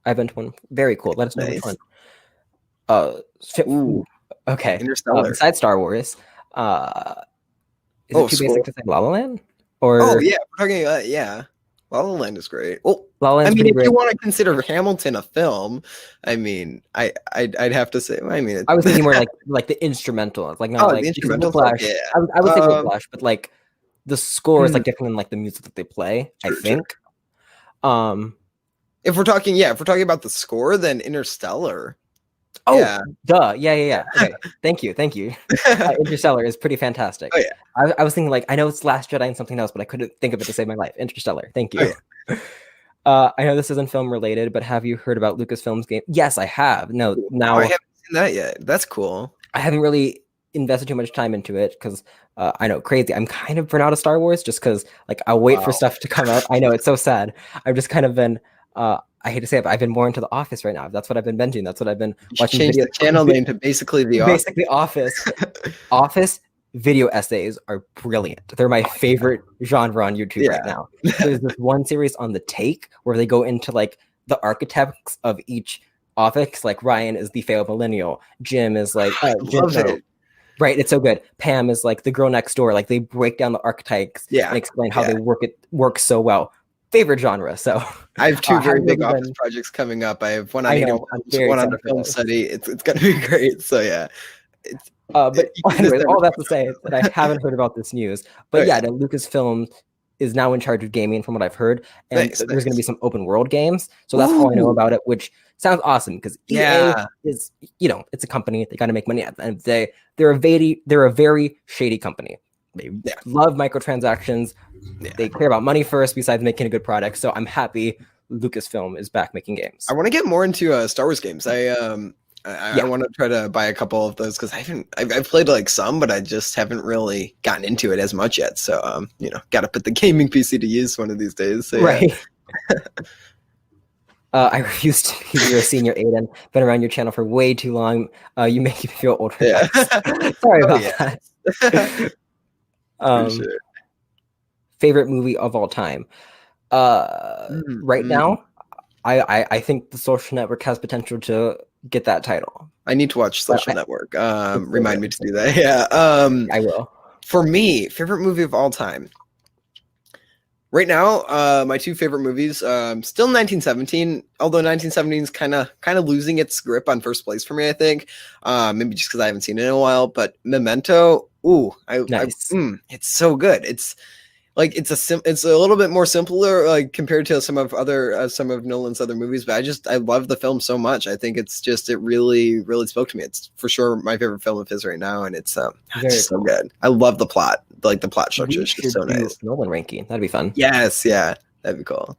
I've been to one. Very cool. Let us know which one. Okay. Interstellar. Besides Star Wars, is it too basic to say La La Land? Or yeah, we're talking. La La Land is great. Well, La La Land's if great. you want to consider Hamilton a film, I mean, I'd have to say. I mean, I was thinking more like the instrumental, like not like the instrumental Whiplash. Yeah. I would say Whiplash, but like the score is like different than like the music that they play. I think. If we're talking about the score, then Interstellar. Oh, yeah. Duh. Yeah. Okay. Thank you. Interstellar is pretty fantastic. Oh, yeah. I was thinking like, I know it's Last Jedi and something else, but I couldn't think of it to save my life. Interstellar. Thank you. Oh, yeah. I know this isn't film related, but have you heard about Lucasfilm's game? Yes, I have. No, now I haven't seen that yet. That's cool. I haven't really invested too much time into it because I know, crazy. I'm kind of burnt out of Star Wars just because like I'll wait for stuff to come out. I know, it's so sad. I've just kind of been I hate to say it, but I've been more into The Office right now. That's what I've been binging. That's what I've been watching. Change the channel name to basically The Office. Basically Office. Office video essays are brilliant. They're my favorite genre on YouTube right now. There's this one series on The Take where they go into like the architects of each office. Like Ryan is the failed millennial. Jim is like right, it's so good. Pam is like the girl next door. Like they break down the archetypes and explain how they work so well. Favorite genre. So I have two very big office projects coming up. I have one on one on a film study. It's gonna be great. So yeah. But anyways, all that to say that I haven't heard about this news. But yeah, the Lucasfilm is now in charge of gaming from what I've heard. And there's gonna be some open world games. So that's all I know about it, which sounds awesome because EA is, it's a company. They gotta make money at the end of the day. They're a very shady company. They love microtransactions. They care about money first besides making a good product. So I'm happy Lucasfilm is back making games. I want to get more into Star Wars games. I want to try to buy a couple of those because I've played like some, but I just haven't really gotten into it as much yet. So got to put the gaming PC to use one of these days. So, right. I refuse to be your senior, Aidan. Been around your channel for way too long. You make me feel older. Yeah. Sorry about that. Sure. Favorite movie of all time. Right now, I think The Social Network has potential to get that title. I need to watch Social Network. Remind me to do that. Yeah. I will. For me, favorite movie of all time. Right now, my two favorite movies, still 1917, although 1917 is kind of losing its grip on first place for me, I think. Maybe just because I haven't seen it in a while, but Memento, nice. It's so good. It's like it's a little bit more simpler like compared to some of Nolan's other movies, but I love the film so much. I think it really spoke to me. It's for sure my favorite film of his right now, and it's so good. I love the plot. Like the plot structure is just so nice. Nolan ranking, that'd be fun. Yes, yeah, that'd be cool.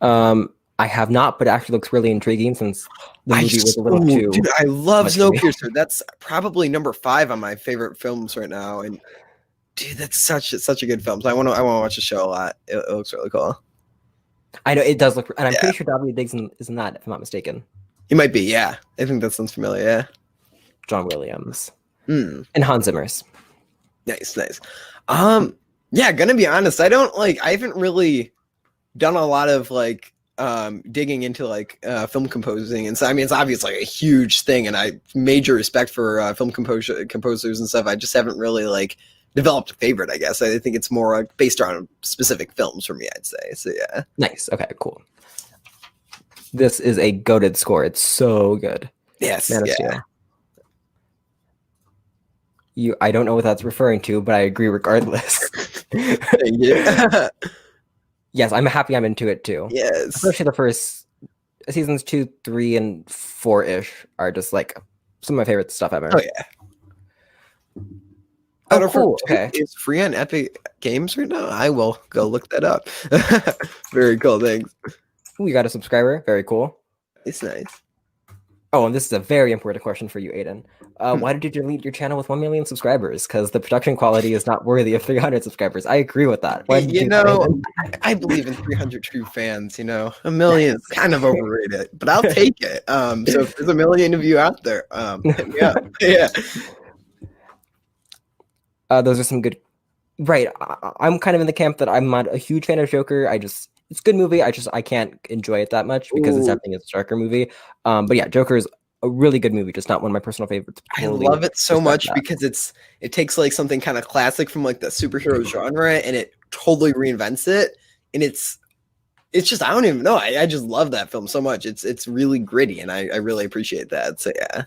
I have not, but it actually looks really intriguing since the movie was a little too. Dude, I love Snowpiercer. That's probably number 5 on my favorite films right now, and dude, that's such a good film. So I want to watch the show a lot. It looks really cool. I know it does look, and I'm pretty sure Daveed Diggs is in that, if I'm not mistaken. He might be. Yeah, I think that sounds familiar. Yeah. John Williams Mm. and Hans Zimmer's. Nice. Yeah, gonna be honest, I haven't really done a lot of like digging into like film composing, and so I mean it's obviously like a huge thing, and I major respect for film composers and stuff. I just haven't really like developed a favorite, I guess. I think it's more like based on specific films for me, I'd say. So yeah. Nice. Okay, cool. This is a goated score. It's so good. Yes. Man of Steel. I don't know what that's referring to, but I agree regardless. Thank you. Yes, I'm happy I'm into it too. Yes. Especially the first seasons 2, 3, and 4-ish are just like some of my favorite stuff ever. Oh yeah. Oh, cool. Okay. It's free on Epic Games right now. I will go look that up. Very cool. Thanks. We got a subscriber. Very cool. It's nice. Oh, and this is a very important question for you, Aidan. Why did you delete your channel with 1 million subscribers? Because the production quality is not worthy of 300 subscribers. I agree with that. Why did you do that? I believe in 300 true fans. 1 million is kind of overrated, but I'll take it. So if there's 1 million of you out there, hit me up. Yeah. Those are some good. Right. I'm kind of in the camp that I'm not a huge fan of Joker. It's a good movie. I can't enjoy it that much because it's definitely a darker movie. But yeah, Joker is a really good movie, just not one of my personal favorites. Totally I love it so much because it takes like something kind of classic from like the superhero genre and it totally reinvents it. And it's just, I don't even know. I just love that film so much. It's really gritty and I really appreciate that. So yeah,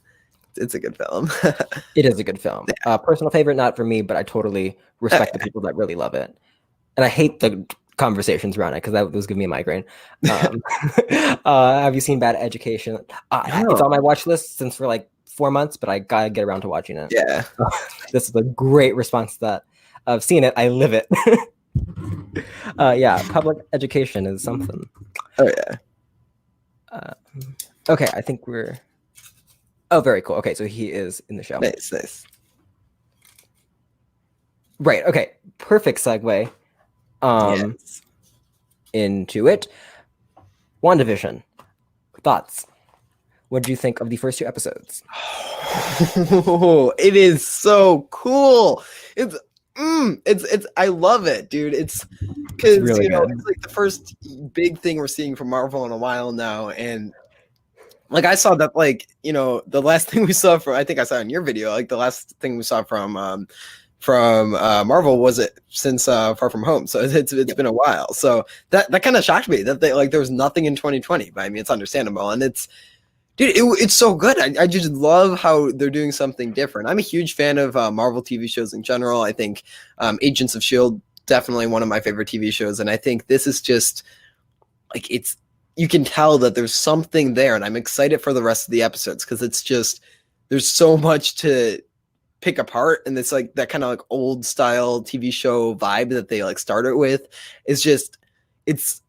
it's a good film. It is a good film. Personal favorite, not for me, but I totally respect the people that really love it. And I hate the conversations around it because that was giving me a migraine. Have you seen Bad Education? It's on my watch list since for like 4 months, but I gotta get around to watching it. Yeah. This is a great response to that. I've seen it. I live it. Yeah, public education is something. Oh yeah. Okay, I think we're. Oh, very cool. Okay, so he is in the show. Nice. Right. Okay. Perfect segue. Yes. Into it. WandaVision. Thoughts? What did you think of the first 2 episodes? Oh, it is so cool. It's I love it, dude. It's because really it's like the first big thing we're seeing from Marvel in a while now, and like I saw that like the last thing we saw I think I saw in your video, like the last thing we saw from Marvel was it since Far From Home, so it's been a while. So that kind of shocked me that there was nothing in 2020. But I mean, it's understandable, and it's so good. I just love how they're doing something different. I'm a huge fan of Marvel TV shows in general. I think Agents of S.H.I.E.L.D. definitely one of my favorite TV shows, and I think this is just like you can tell that there's something there, and I'm excited for the rest of the episodes because it's just there's so much to pick apart, and it's like that kind of like old style TV show vibe that they like started with is just it's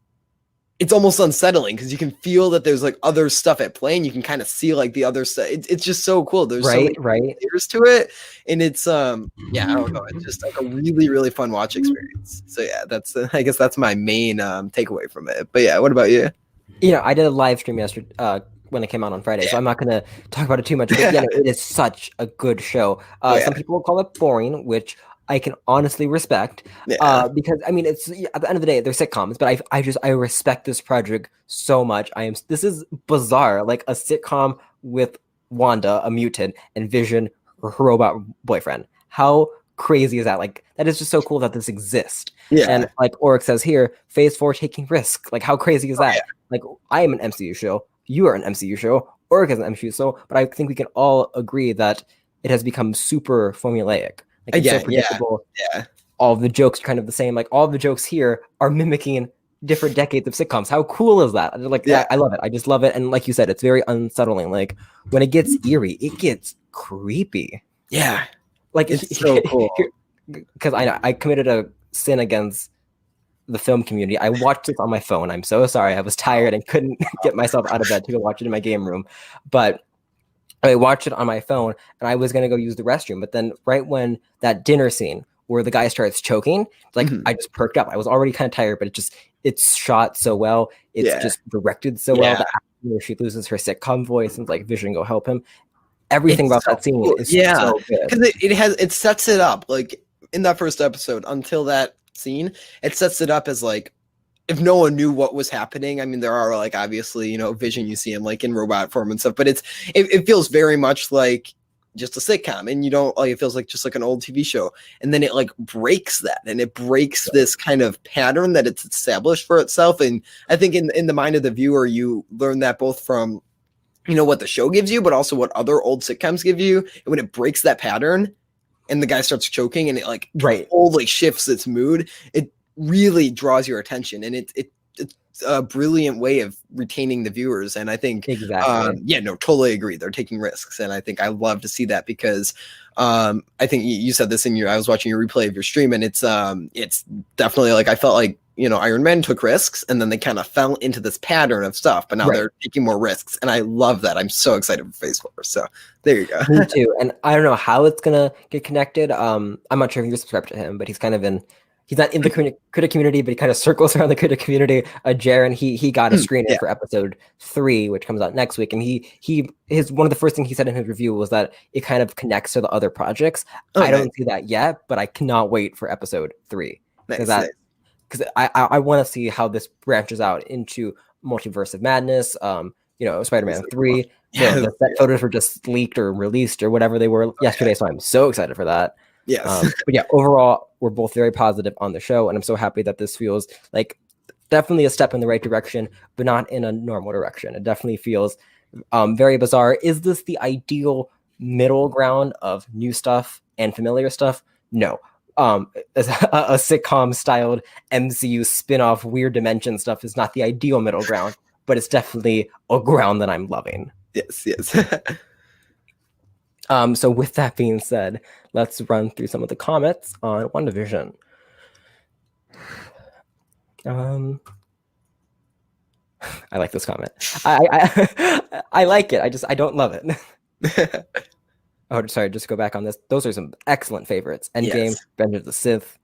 almost unsettling because you can feel that there's like other stuff at play and you can kind of see like the other stuff. It's just so cool. There's so many layers to it, and it's I don't know, it's just like a really, really fun watch experience. So yeah, I guess that's my main takeaway from it. But yeah, what about you? I did a live stream yesterday when it came out on Friday, so I'm not going to talk about it too much. But yeah, it is such a good show. Some people will call it boring, which I can honestly respect, because I mean, it's at the end of the day, they're sitcoms, but I respect this project so much. This is bizarre, like a sitcom with Wanda, a mutant, and Vision, her robot boyfriend. How crazy is that? Like, that is just so cool that this exists. Yeah. And like Oryx says here, Phase 4 taking risk. Like, how crazy is that? Like, I am an MCU show. You are an MCU show. Oryx is an MCU show. But I think we can all agree that it has become super formulaic. Like, it's so predictable. Yeah. All of the jokes are kind of the same. Like, all of the jokes here are mimicking different decades of sitcoms. How cool is that? Like, I love it. I just love it. And like you said, it's very unsettling. Like, when it gets eerie, it gets creepy. Yeah. Like, it's so cool. Because I committed a sin against the film community. I watched this on my phone. I'm so sorry. I was tired and couldn't get myself out of bed to go watch it in my game room. But I watched it on my phone, and I was going to go use the restroom. But then right when that dinner scene where the guy starts choking, like, I just perked up. I was already kind of tired, but it's shot so well. It's just directed so well. The where she loses her sitcom voice and like, Vision, go help him. everything It's about so that scene cool. is Yeah, so good. because it sets it up like in that first episode until that scene. It sets it up as like if no one knew what was happening. I mean, there are like obviously Vision, you see him like in robot form and stuff, but it feels very much like just a sitcom, and you don't like it feels like just like an old TV show, and then it like breaks that, and it breaks this kind of pattern that it's established for itself. And I think in the mind of the viewer, you learn that both from what the show gives you, but also what other old sitcoms give you. And when it breaks that pattern and the guy starts choking and it like totally shifts its mood, it really draws your attention. And it's a brilliant way of retaining the viewers. And I think, totally agree. They're taking risks. And I think I love to see that because I think you said this I was watching your replay of your stream, and it's definitely like, I felt like, Iron Man took risks and then they kind of fell into this pattern of stuff, but now they're taking more risks. And I love that. I'm so excited for Phase 4. So there you go. Me too. And I don't know how it's going to get connected. I'm not sure if you subscribe to him, but he's kind of he's not in the critic community, but he kind of circles around the critic community. Jaren, he got a screener for episode 3, which comes out next week. And his one of the first things he said in his review was that it kind of connects to the other projects. I don't see that yet, but I cannot wait for episode 3. Because I want to see how this branches out into Multiverse of Madness, Spider-Man 3. The set photos were just leaked or released or whatever they were yesterday, so I'm so excited for that. Yes. But yeah, overall, we're both very positive on the show, and I'm so happy that this feels like definitely a step in the right direction, but not in a normal direction. It definitely feels very bizarre. Is this the ideal middle ground of new stuff and familiar stuff? No. A sitcom styled MCU spin-off weird dimension stuff is not the ideal middle ground, but it's definitely a ground that I'm loving. Yes. So with that being said, let's run through some of the comments on WandaVision. I like this comment. I like it. I don't love it. Oh, sorry, just go back on this. Those are some excellent favorites. Endgame, Revenge of the Sith.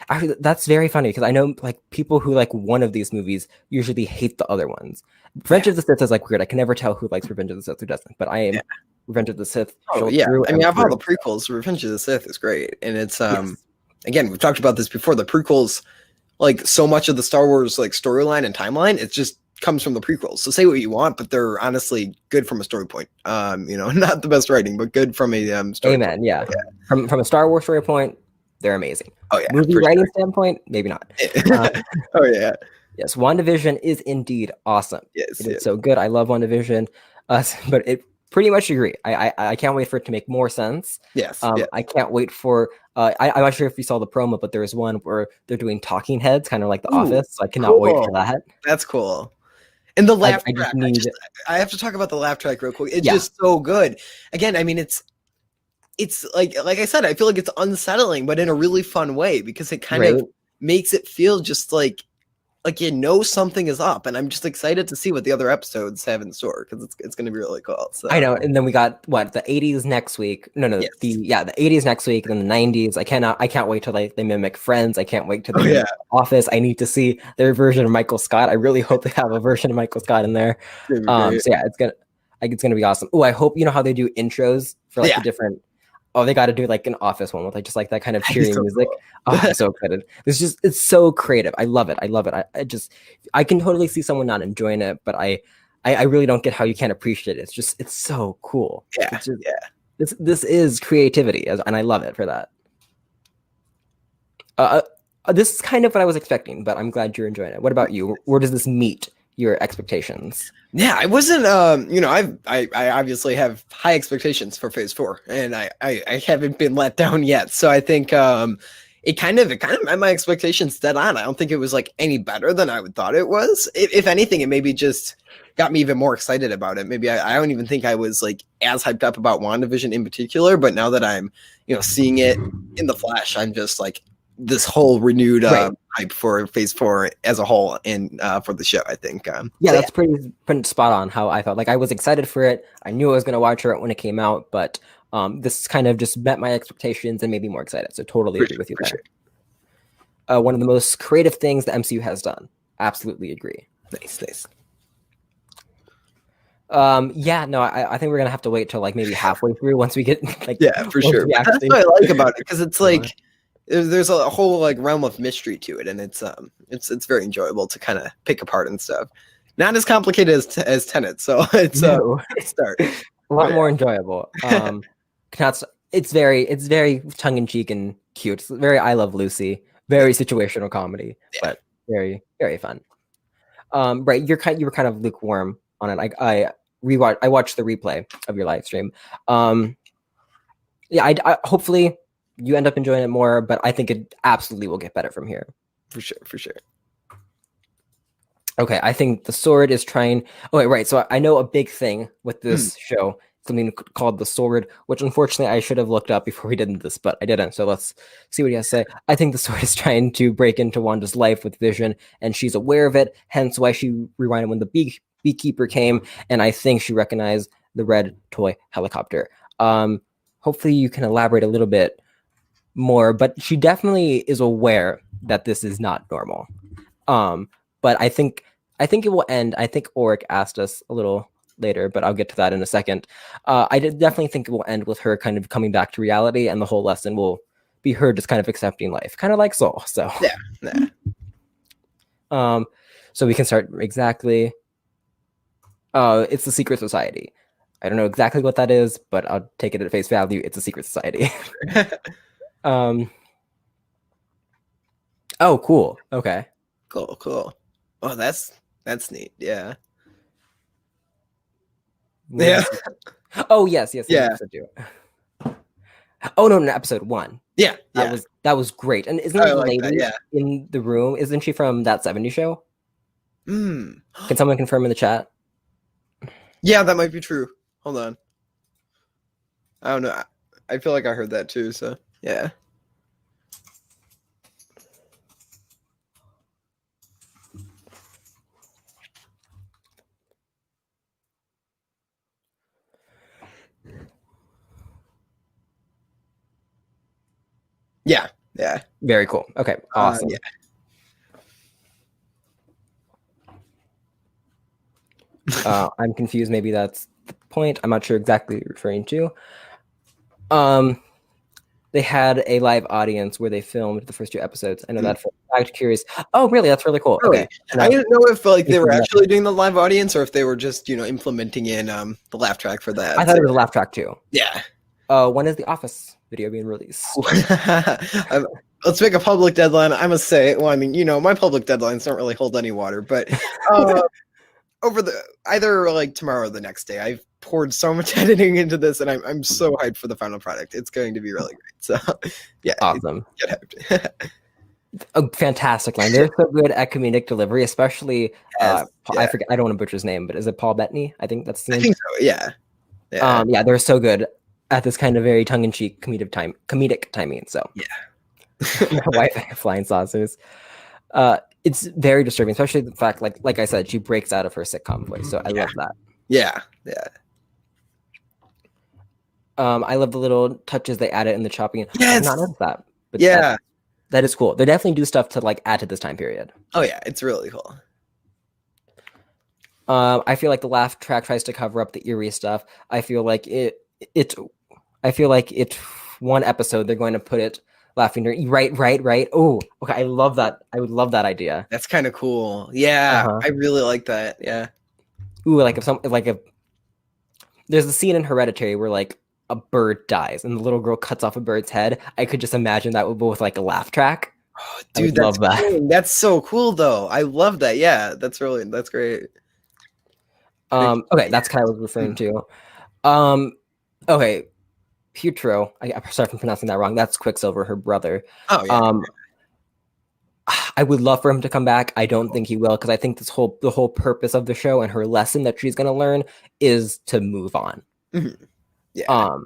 Actually, that's very funny because I know like people who like one of these movies usually hate the other ones. Revenge of the Sith is like weird. I can never tell who likes Revenge of the Sith who doesn't. But I am Revenge of the Sith. Oh yeah, I mean, of all the prequels, Revenge of the Sith is great, and it's again, we've talked about this before. The prequels, like so much of the Star Wars like storyline and timeline, it just comes from the prequels. So say what you want, but they're honestly good from a story point. Not the best writing, but good from a story. Amen. Point. Yeah. From a Star Wars story point, they're amazing. Oh yeah. Movie writing standpoint, maybe not. Oh yeah. Yes, WandaVision is indeed awesome. Yes, it's so good. I love WandaVision, but it pretty much agree. I can't wait for it to make more sense. Yes. I can't wait for. I'm not sure if you saw the promo, but there is one where they're doing talking heads, kind of like The Office. So I cannot wait for that. That's cool. And the laugh track. I have to talk about the laugh track real quick. It's just so good. Again, I mean, it's like I said, I feel like it's unsettling, but in a really fun way because it kind of makes it feel just like something is up, and I'm just excited to see what the other episodes have in store because it's going to be really cool. So. I know, and then we got the 80s next week. No, the 80s next week, and then the 90s. I can't wait till they mimic Friends. I can't wait till they mimic Office. I need to see their version of Michael Scott. I really hope they have a version of Michael Scott in there. So yeah, it's gonna be awesome. Oh, I hope how they do intros for the different. Oh, they got to do like an Office one with like just like that kind of cheery music. Cool. Oh, I'm so excited. It's so creative. I love it. I can totally see someone not enjoying it, but I really don't get how you can't appreciate it. It's so cool. Yeah. This is creativity, and I love it for that. This is kind of what I was expecting, but I'm glad you're enjoying it. What about you? Where does this meet your expectations? Yeah, I wasn't I obviously have high expectations for Phase 4, and I haven't been let down yet. So I think it kind of met my expectations dead on. I don't think it was like any better than I would thought it was. If anything, it maybe just got me even more excited about it. Maybe I don't even think I was like as hyped up about WandaVision in particular, but now that I'm seeing it in the flesh, I'm just like this whole renewed hype for Phase 4 as a whole, and for the show, I think. That's pretty spot on how I felt. Like I was excited for it. I knew I was going to watch it when it came out, but this kind of just met my expectations and made me more excited. So totally agree with you there. Sure. One of the most creative things the MCU has done. Absolutely agree. Nice. Yeah, no, I think we're gonna have to wait till like maybe halfway through once we get like Yeah, for once sure. we But that's actually what I like about it because it's go on. like there's a whole like realm of mystery to it, and it's very enjoyable to kind of pick apart and stuff. Not as complicated as Tenet, so it's a No, good start. a lot But more enjoyable. That's it's very tongue in cheek and cute. It's very I Love Lucy, yeah, very situational comedy, yeah. but very very fun. Right, you were kind of lukewarm on it. I watched the replay of your live stream. Yeah, I hopefully you end up enjoying it more, but I think it absolutely will get better from here. For sure, for sure. Okay, I think the sword is trying. Oh, wait, right. So I know a big thing with this show, something called the sword, which unfortunately I should have looked up before we did this, but I didn't. So let's see what he has to say. I think the sword is trying to break into Wanda's life with Vision, and she's aware of it. Hence why she rewinded when the beekeeper came, and I think she recognized the red toy helicopter. Hopefully you can elaborate a little bit more, but she definitely is aware that this is not normal. But I think it will end. I think Oric asked us a little later, but I'll get to that in a second. I definitely think it will end with her kind of coming back to reality, and the whole lesson will be her just kind of accepting life, kind of like Soul. So Yeah. so we can start exactly. It's the secret society. I don't know exactly what that is, but I'll take it at face value. It's a secret society. Oh, cool. Okay. Cool. Oh, that's neat. Yeah. What Yeah. Oh, yes. Yeah. Episode 2. Oh no, episode 1. Yeah. That was great. And isn't I the like lady that. Yeah. in the room? Isn't she from That 70s Show? Mm. Can someone confirm in the chat? Yeah, that might be true. Hold on. I don't know. I feel like I heard that too. So yeah. Yeah. Very cool. Okay, awesome. Yeah. I'm confused. Maybe that's the point. I'm not sure exactly what you're referring to. They had a live audience where they filmed the first 2 episodes. I know that for a fact. Curious. Oh, really? That's really cool. Really? Okay. I didn't know if like they were actually doing the live audience or if they were just implementing in the laugh track for that. I thought it was a laugh track too. Yeah. When is the Office video being released? Let's make a public deadline. I must say, well, I mean, my public deadlines don't really hold any water, but over either like tomorrow or the next day, I've poured so much editing into this, and I'm so hyped for the final product. It's going to be really great. So, yeah, awesome. Get hyped. A fantastic line. They're so good at comedic delivery, especially. I forget. I don't want to butcher his name, but is it Paul Bettany? I think that's the name. I think so. Yeah. Yeah, they're so good at this kind of very tongue-in-cheek comedic timing. So yeah. White flying saucers. It's very disturbing, especially the fact, like I said, she breaks out of her sitcom voice. So I love that. Yeah. I love the little touches they added in the chopping. Yes. I've not noticed that. But yeah. That is cool. They definitely do stuff to like add to this time period. Oh yeah, it's really cool. I feel like the laugh track tries to cover up the eerie stuff. I feel like one episode they're going to put it laughing right. Oh, okay. I love that. I would love that idea. That's kind of cool. Yeah, I really like that. Yeah. Ooh, there's a scene in Hereditary where like a bird dies and the little girl cuts off a bird's head. I could just imagine that would go with like a laugh track. Oh, dude, that's love that. Cool. That's so cool though. I love that. Yeah, that's great. Okay, that's kind of what I was referring to. Okay, Pietro. I'm sorry for pronouncing that wrong. That's Quicksilver, her brother. Oh yeah. I would love for him to come back. I don't think he will because I think the whole purpose of the show and her lesson that she's going to learn is to move on. Mm-hmm. Yeah.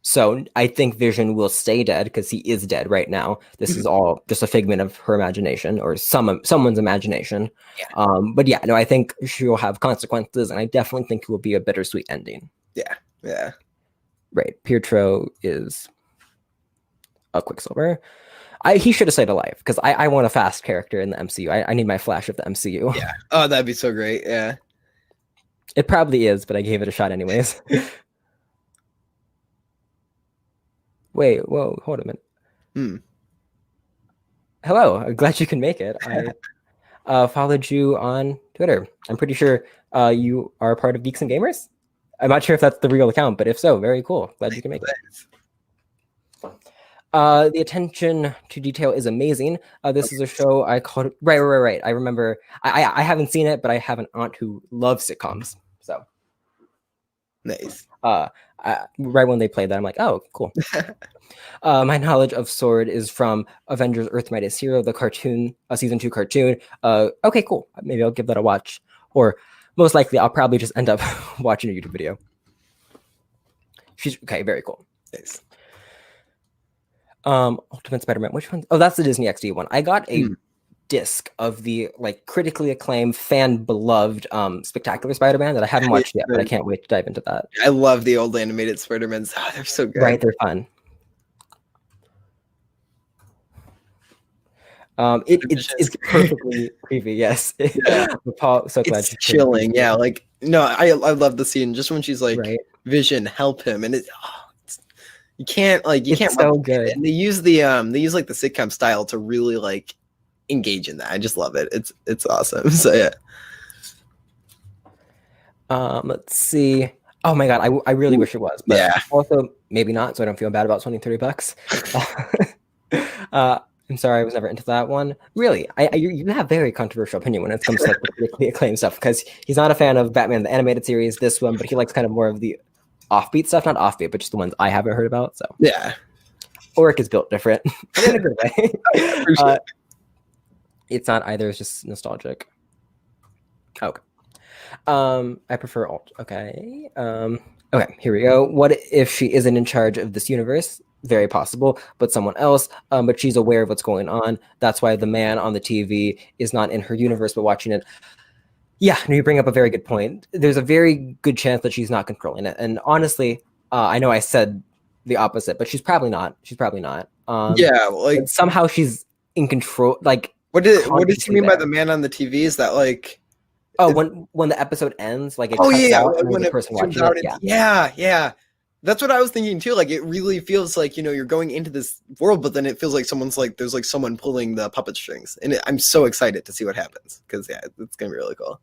So I think Vision will stay dead because he is dead right now. This is all just a figment of her imagination or someone's imagination. Yeah. But yeah, no, I think she will have consequences, and I definitely think it will be a bittersweet ending. Yeah. Right. Pietro is a Quicksilver. He should have stayed alive because I want a fast character in the MCU. I need my Flash of the MCU. Yeah. Oh, that'd be so great. Yeah. It probably is, but I gave it a shot anyways. Wait, whoa, hold a minute. Hello, I'm glad you can make it. I followed you on Twitter. I'm pretty sure you are part of Geeks and Gamers. I'm not sure if that's the real account, but if so, very cool. Glad you can make it. The attention to detail is amazing. This is a show I called right. I remember. I haven't seen it, but I have an aunt who loves sitcoms. So nice. Right when they played that, I'm like, oh, cool. My knowledge of Sword is from Avengers: Earth's Mightiest Hero, the cartoon, season 2 cartoon. Okay, cool. Maybe I'll give that a watch, or most likely I'll probably just end up watching a YouTube video. She's okay. Very cool. Nice. Ultimate Spider-Man. Which one? Oh, that's the Disney XD one. I got a disc of the like critically acclaimed, fan beloved Spectacular Spider-Man that I haven't watched yet, but I can't wait to dive into that. I love the old animated Spider-Mans. Oh, they're so good. Right, they're fun. It's perfectly creepy. Yes. Yeah. Paul, so glad it's chilling. Yeah, like no, I love the scene just when she's like, right. Vision, help him, and you can't so good. And they use the like the sitcom style to really like engage in that. I just love it. It's awesome. So yeah. Let's see. Oh my god, I really wish it was, but also maybe not, so I don't feel bad about spending $30. I'm sorry, I was never into that one. Really, you have very controversial opinion when it comes to like, the critically acclaimed stuff, because he's not a fan of Batman the Animated Series, this one, but he likes kind of more of the offbeat stuff, not offbeat, but just the ones I haven't heard about. So yeah, Oric is built different, but in a good way. Sure. It's not either; it's just nostalgic. Okay. I prefer alt. Okay. Okay, here we go. What if she isn't in charge of this universe? Very possible, but someone else. But she's aware of what's going on. That's why the man on the TV is not in her universe, but watching it. Yeah, you bring up a very good point. There's a very good chance that she's not controlling it. And honestly, I know I said the opposite, but she's probably not. Yeah, like somehow she's in control. Like, what does she mean by the man on the TV? Is that like? Oh, when the episode ends, like it cuts out when the person watching it. Yeah. That's what I was thinking too. Like it really feels like, you're going into this world, but then it feels like there's like someone pulling the puppet strings, and I'm so excited to see what happens because it's gonna be really cool.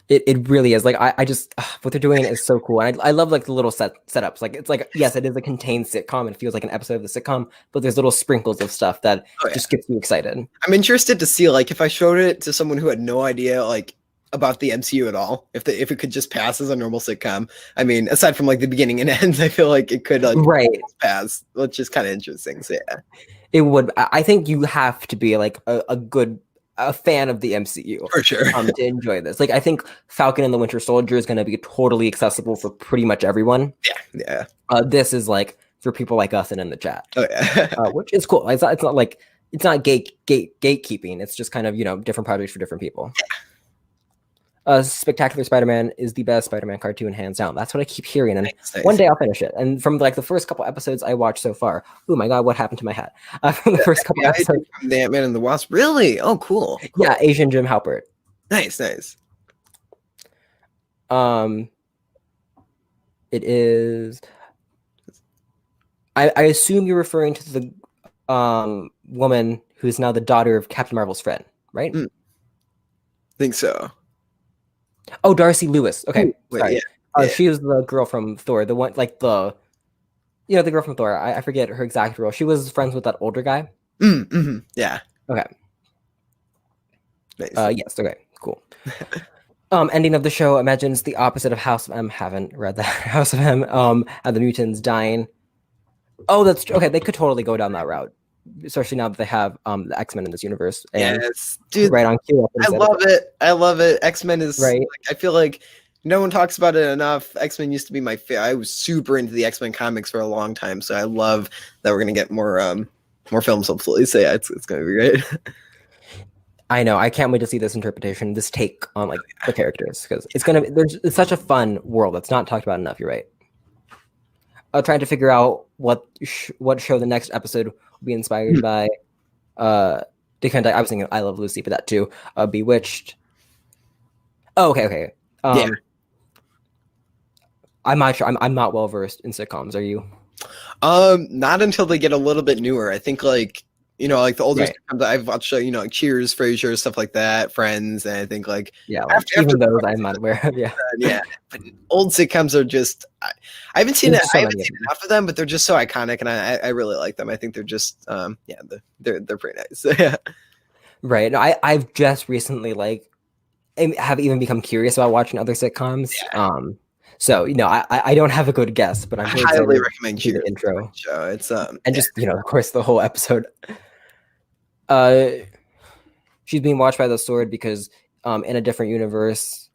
It really is. Like I just what they're doing is so cool, and I love like the little setups. Like it's like yes, it is a contained sitcom, and it feels like an episode of the sitcom, but there's little sprinkles of stuff that just gets you excited. I'm interested to see like if I showed it to someone who had no idea like about the MCU at all, if it could just pass as a normal sitcom. I mean, aside from like the beginning and ends, I feel like it could pass, which is kind of interesting. So yeah, it would. I think you have to be like a fan of the MCU for sure to enjoy this. Like I think Falcon and the Winter Soldier is going to be totally accessible for pretty much everyone. Yeah. This is like for people like us and in the chat. Oh yeah, which is cool. It's not like it's not gatekeeping. It's just kind of different projects for different people. Yeah. Spectacular Spider-Man is the best Spider-Man cartoon, hands down. That's what I keep hearing, and one day I'll finish it. And from like the first couple episodes I watched so far, oh my god, what happened to my hat? From the first couple episodes, from the Ant-Man and the Wasp. Really? Oh, cool. Yeah, Asian Jim Halpert. Nice. It is. I assume you're referring to the woman who's now the daughter of Captain Marvel's friend, right? Think so. Oh, Darcy Lewis. Okay, sorry. Yeah. She was the girl from Thor, the one like the girl from Thor. I forget her exact role. She was friends with that older guy. Yeah. Okay. Nice. Yes. Okay. Cool. Ending of the show imagines the opposite of House of M. Haven't read that. House of M. And the mutants dying. Oh, that's okay. They could totally go down that route, especially now that they have the X-Men in this universe. And yes, dude, right on cue. I love it. X-Men is right. I feel like no one talks about it enough. X-Men used to be my favorite. I was super into the X-Men comics for a long time, so I love that we're gonna get more films hopefully. So yeah, it's gonna be great. I know. I can't wait to see this interpretation, this take on like the characters, because it's such a fun world that's not talked about enough. You're right. Trying to figure out what show the next episode will be inspired by. I was thinking I Love Lucy, but that too. Bewitched. Oh, okay. Yeah. I'm not sure. I'm not well versed in sitcoms. Are you? Not until they get a little bit newer. I think like like the older Right. sitcoms I've watched, like Cheers, Frasier, stuff like that, Friends, and I think like Yeah, like, even those I'm not aware of. Yeah. yeah, but old sitcoms are just I haven't seen There's it. so I haven't many of seen them. enough of them, but they're just so iconic, and I really like them. I think they're just they're pretty nice. Yeah. Right. No, I've just recently like have even become curious about watching other sitcoms. Yeah. So I don't have a good guess, but I'm I very excited highly to recommend see the Cheers. intro Show. It's and just of course the whole episode. She's being watched by the sword because in a different universe,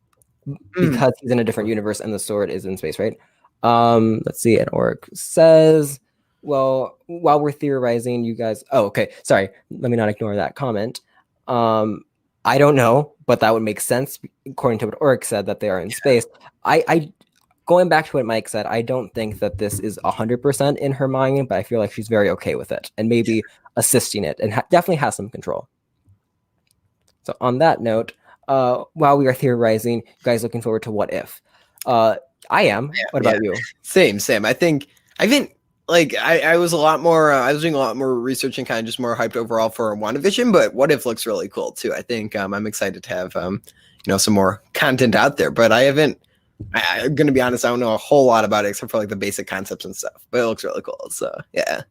because he's in a different universe and the sword is in space, right? Let's see. An orc says, well, while we're theorizing, you guys. Oh, okay. Sorry. Let me not ignore that comment. I don't know, but that would make sense according to what Orc said that they are in space. I going back to what Mike said, I don't think that this is 100% in her mind, but I feel like she's very okay with it and maybe assisting it and definitely has some control. So on that note, while we are theorizing, you guys looking forward to What If? I am. What about you? Same. I think like I was a lot more I was doing a lot more research and kind of just more hyped overall for WandaVision, but What If looks really cool too. I think I'm excited to have some more content out there, but I'm gonna be honest, I don't know a whole lot about it except for like the basic concepts and stuff, but it looks really cool. So yeah.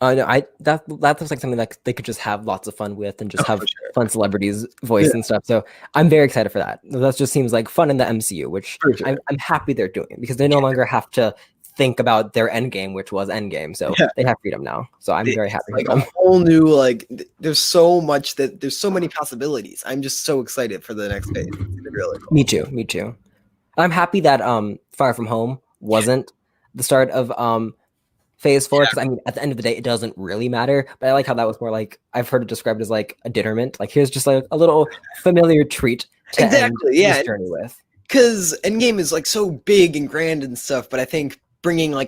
No, that looks like something that they could just have lots of fun with and just have fun celebrities voice and stuff. So I'm very excited for that. That just seems like fun in the MCU, which I'm happy they're doing because they no longer have to think about their end game, which was Endgame. So they have freedom now. So I'm very happy like for them. A whole new there's so many possibilities. I'm just so excited for the next phase. It's really cool. Me too. I'm happy that Far From Home wasn't the start of Phase 4, because I mean, at the end of the day, it doesn't really matter. But I like how that was more like, I've heard it described as like a dinnerment. Like, here's just like a little familiar treat to end this journey with. Because Endgame is like so big and grand and stuff, but I think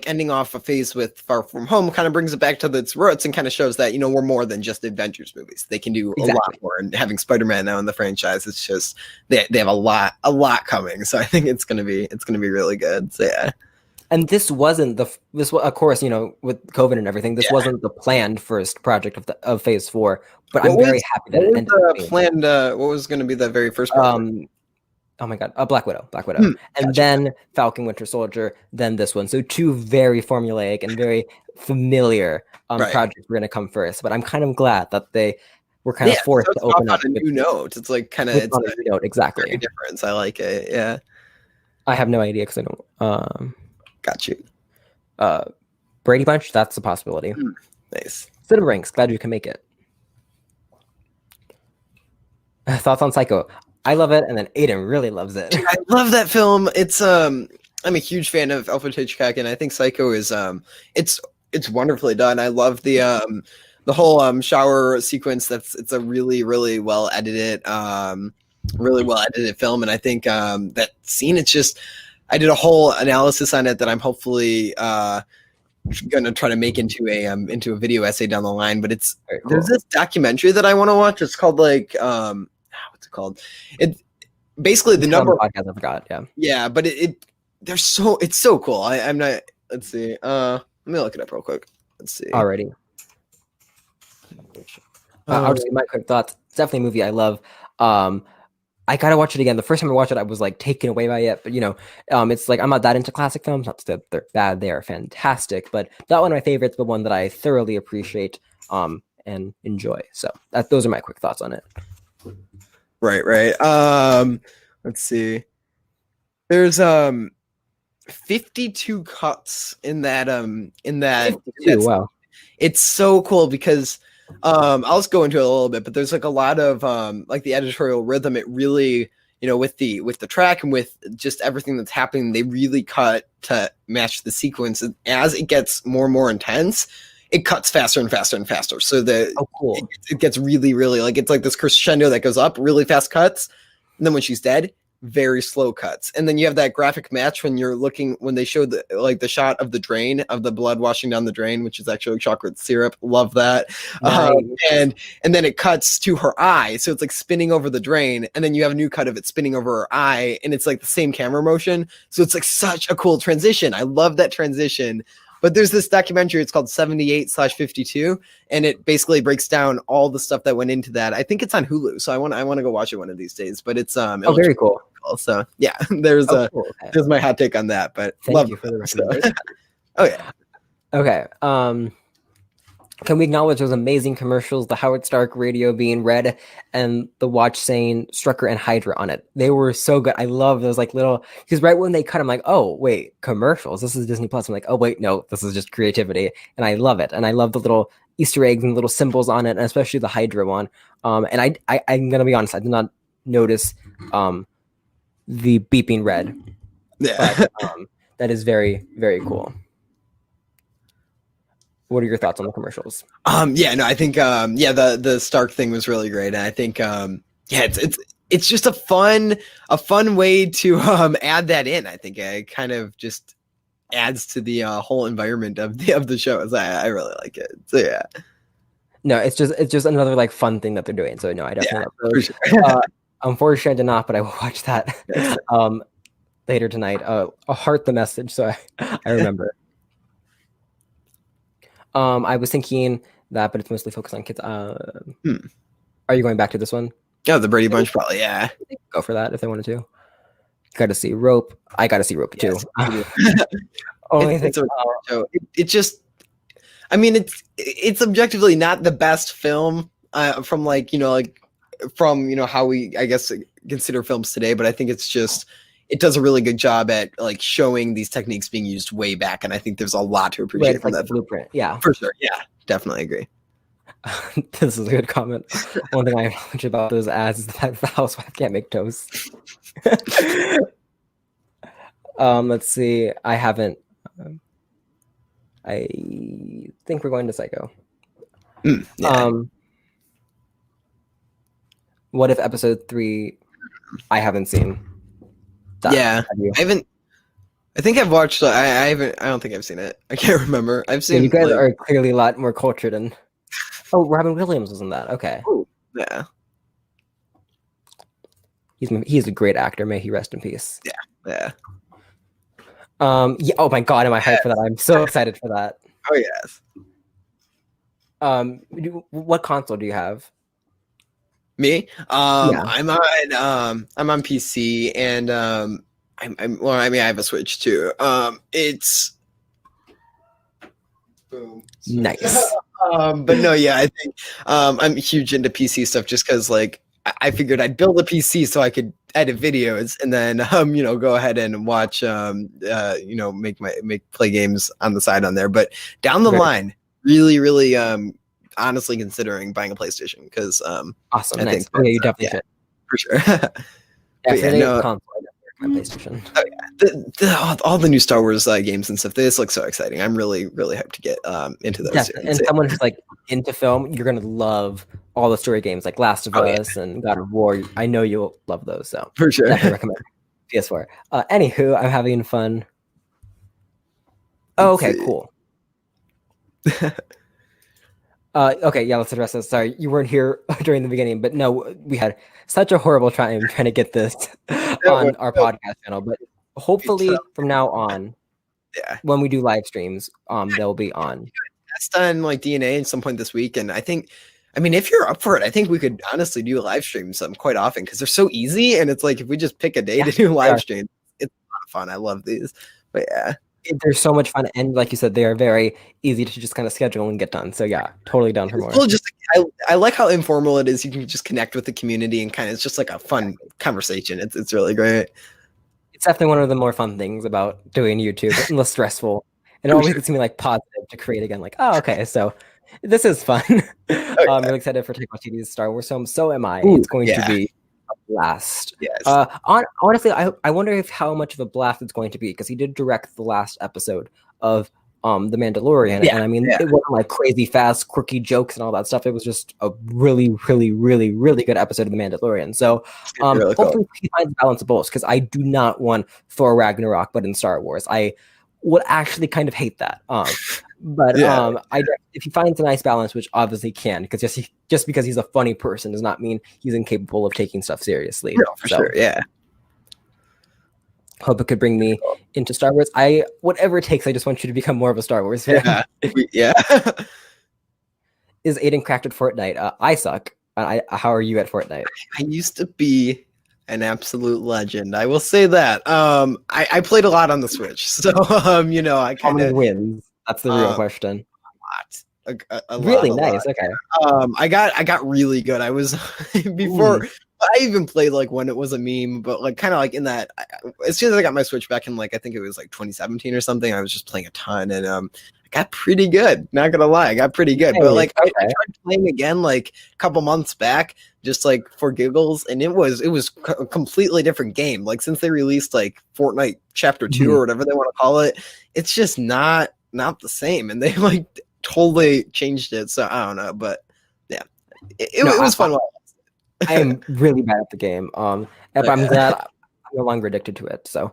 ending off a phase with Far From Home kind of brings it back to its roots and kind of shows that we're more than just Avengers movies. They can do a lot more, and having Spider-Man now in the franchise, it's just they have a lot coming. So I think it's gonna be really good. So yeah. And this wasn't of course, with COVID and everything, this wasn't the planned first project of Phase 4. But I'm very happy that it ended up being planned. What was going to be the very first project? Oh my god, Black Widow, and then Falcon Winter Soldier, then this one. So two very formulaic and very familiar projects were going to come first. But I'm kind of glad that they were kind of forced to open up a new note. It's like kind of a new note, exactly. Difference. I like it. Yeah. I have no idea because I don't. Got you. Brady Bunch, that's a possibility. Nice. Cinema Ranks, glad you can make it. Thoughts on Psycho? I love it, and then Aidan really loves it. I love that film. It's I'm a huge fan of Alfred Hitchcock, and I think Psycho is it's wonderfully done. I love the whole shower sequence. It's a really, really well edited film, and I think that scene, it's just, I did a whole analysis on it that I'm hopefully gonna try to make into a video essay down the line. But it's cool. There's this documentary that I want to watch. It's called what's it called? It basically the number podcast I forgot. Yeah, but it's so cool. I'm not. Let's see. Let me look it up real quick. Let's see. Alrighty. I'll just give my quick thoughts. It's definitely a movie I love. I gotta watch it again. The first time I watched it, I was like taken away by it. But it's like I'm not that into classic films. Not that they're bad; they are fantastic. But that one of my favorites, but one that I thoroughly appreciate and enjoy. So those are my quick thoughts on it. Right. Let's see. There's 52 cuts in that 52, wow. It's so cool because I'll just go into it a little bit, but there's like a lot of like the editorial rhythm. It really, with the track and with just everything that's happening, they really cut to match the sequence. As it gets more and more intense, it cuts faster and faster and faster. So it gets really, really, like, it's like this crescendo that goes up, really fast cuts, and then when she's dead, very slow cuts, and then you have that graphic match when they show the shot of the drain, of the blood washing down the drain, which is actually chocolate syrup. Love that. Nice. And then it cuts to her eye, so it's like spinning over the drain, and then you have a new cut of it spinning over her eye, and it's like the same camera motion, so it's like such a cool transition. I love that transition. But there's this documentary, it's called 78/52, and it basically breaks down all the stuff that went into that. I think it's on Hulu, so I want to go watch it one of these days. But it's very cool. So yeah, there's there's my hot take on that. But thank you for the recommendation. Oh yeah. Okay. Can we acknowledge those amazing commercials, the Howard Stark radio being red and the watch saying Strucker and Hydra on it? They were so good. I love those like little, because right when they cut, I'm like, oh, wait, commercials. This is Disney Plus. I'm like, oh, wait, no, this is just creativity. And I love it. And I love the little Easter eggs and little symbols on it, and especially the Hydra one. And I'm going to be honest, I did not notice the beeping red. Yeah. But that is very, very cool. What are your thoughts on the commercials? Yeah, no, I think the Stark thing was really great, and I think it's just a fun way to add that in. I think it kind of just adds to the whole environment of the shows. I really like it. So yeah. No, it's just another like fun thing that they're doing. So no, I definitely love those. For sure. Unfortunately, I did not, but I will watch that later tonight. I'll heart the message, so I remember. I was thinking that, but it's mostly focused on kids. Are you going back to this one? Oh, the Brady Bunch, probably. Yeah, go for that if they wanted to. Got to see Rope. I got to see Rope too. Only thing. It just, I mean, it's objectively not the best film from how we, I guess, consider films today. But I think it's just, it does a really good job at like showing these techniques being used way back, and I think there's a lot to appreciate from that blueprint. Yeah, for sure. Yeah, definitely agree. This is a good comment. One thing I acknowledge about those ads is the fact that the housewife can't make toast. Let's see. I haven't. I think we're going to Psycho. Yeah. What if episode 3? I haven't seen. Yeah, I think I've watched. I haven't. I don't think I've seen it. I can't remember. I've seen. Yeah, you guys are clearly a lot more cultured. And Robin Williams was in that. Okay. Ooh, yeah. He's a great actor. May he rest in peace. Yeah. Yeah. Oh my God, am I hyped for that? I'm so excited for that. Oh yes. What console do you have? Me? Yeah. I'm on PC, and I have a Switch too. It's boom. Nice. But no, yeah, I think I'm huge into PC stuff just because like I figured I'd build a PC so I could edit videos and then go ahead and watch play games on the side on there. But down the line, really honestly considering buying a PlayStation because awesome. I think you definitely should for sure. Console, PlayStation. Oh yeah, all the new Star Wars games and stuff. This looks so exciting. I'm really hyped to get into those. Definitely. And someone who's like into film, you're gonna love all the story games like Last of Us and God of War. I know you'll love those. So for sure, definitely recommend PS4. Anywho, I'm having fun. Oh, okay, cool. Okay, yeah, let's address this. Sorry, you weren't here during the beginning, but no, we had such a horrible time trying to get this on our podcast channel. But hopefully, from now on, when we do live streams, they'll be on. That's done like DNA at some point this week, and I think, I mean, if you're up for it, I think we could honestly do live streams quite often because they're so easy, and it's like if we just pick a day to do live streams, it's a lot of fun. I love these, but yeah. They're so much fun, and like you said, they are very easy to just kind of schedule and get done. So yeah, totally down for more. Well, just I like how informal it is. You can just connect with the community and kind of it's just like a fun conversation. It's really great. It's definitely one of the more fun things about doing YouTube and less stressful. It always gets me like positive to create again. Like, oh, okay, so this is fun. I'm really excited for Takeoff TV's Star Wars film. So am I. It's going to be a blast. Yes. Honestly, I wonder how much of a blast it's going to be because he did direct the last episode of The Mandalorian, and I mean, it wasn't like crazy fast, quirky jokes and all that stuff. It was just a really, really, really, really good episode of The Mandalorian. So, really hopefully, cool. he finds balance of both, because I do not want Thor Ragnarok, but in Star Wars. I would actually kind of hate that. But if he finds a nice balance, which obviously he can, because just because he's a funny person does not mean he's incapable of taking stuff seriously. No, for sure, yeah. Hope it could bring me into Star Wars. Whatever it takes, I just want you to become more of a Star Wars fan. Yeah. Is Aidan cracked at Fortnite? I suck. How are you at Fortnite? I used to be an absolute legend. I will say that. I played a lot on the Switch, so I kind of wins. That's the real question. A really lot, nice. Okay. I got really good. I was before. I even played like when it was a meme, but like kind of like in that. As soon as I got my Switch back in like I think it was like 2017 or something, I was just playing a ton, and I got pretty good. Not gonna lie, I got pretty good. But like I tried playing again like a couple months back, just like for giggles, and it was a completely different game. Like since they released like Fortnite Chapter 2 or whatever they want to call it, it's just not the same, and they like totally changed it. So I don't know, but yeah, it was fun. I am really bad at the game. I'm glad I'm no longer addicted to it. So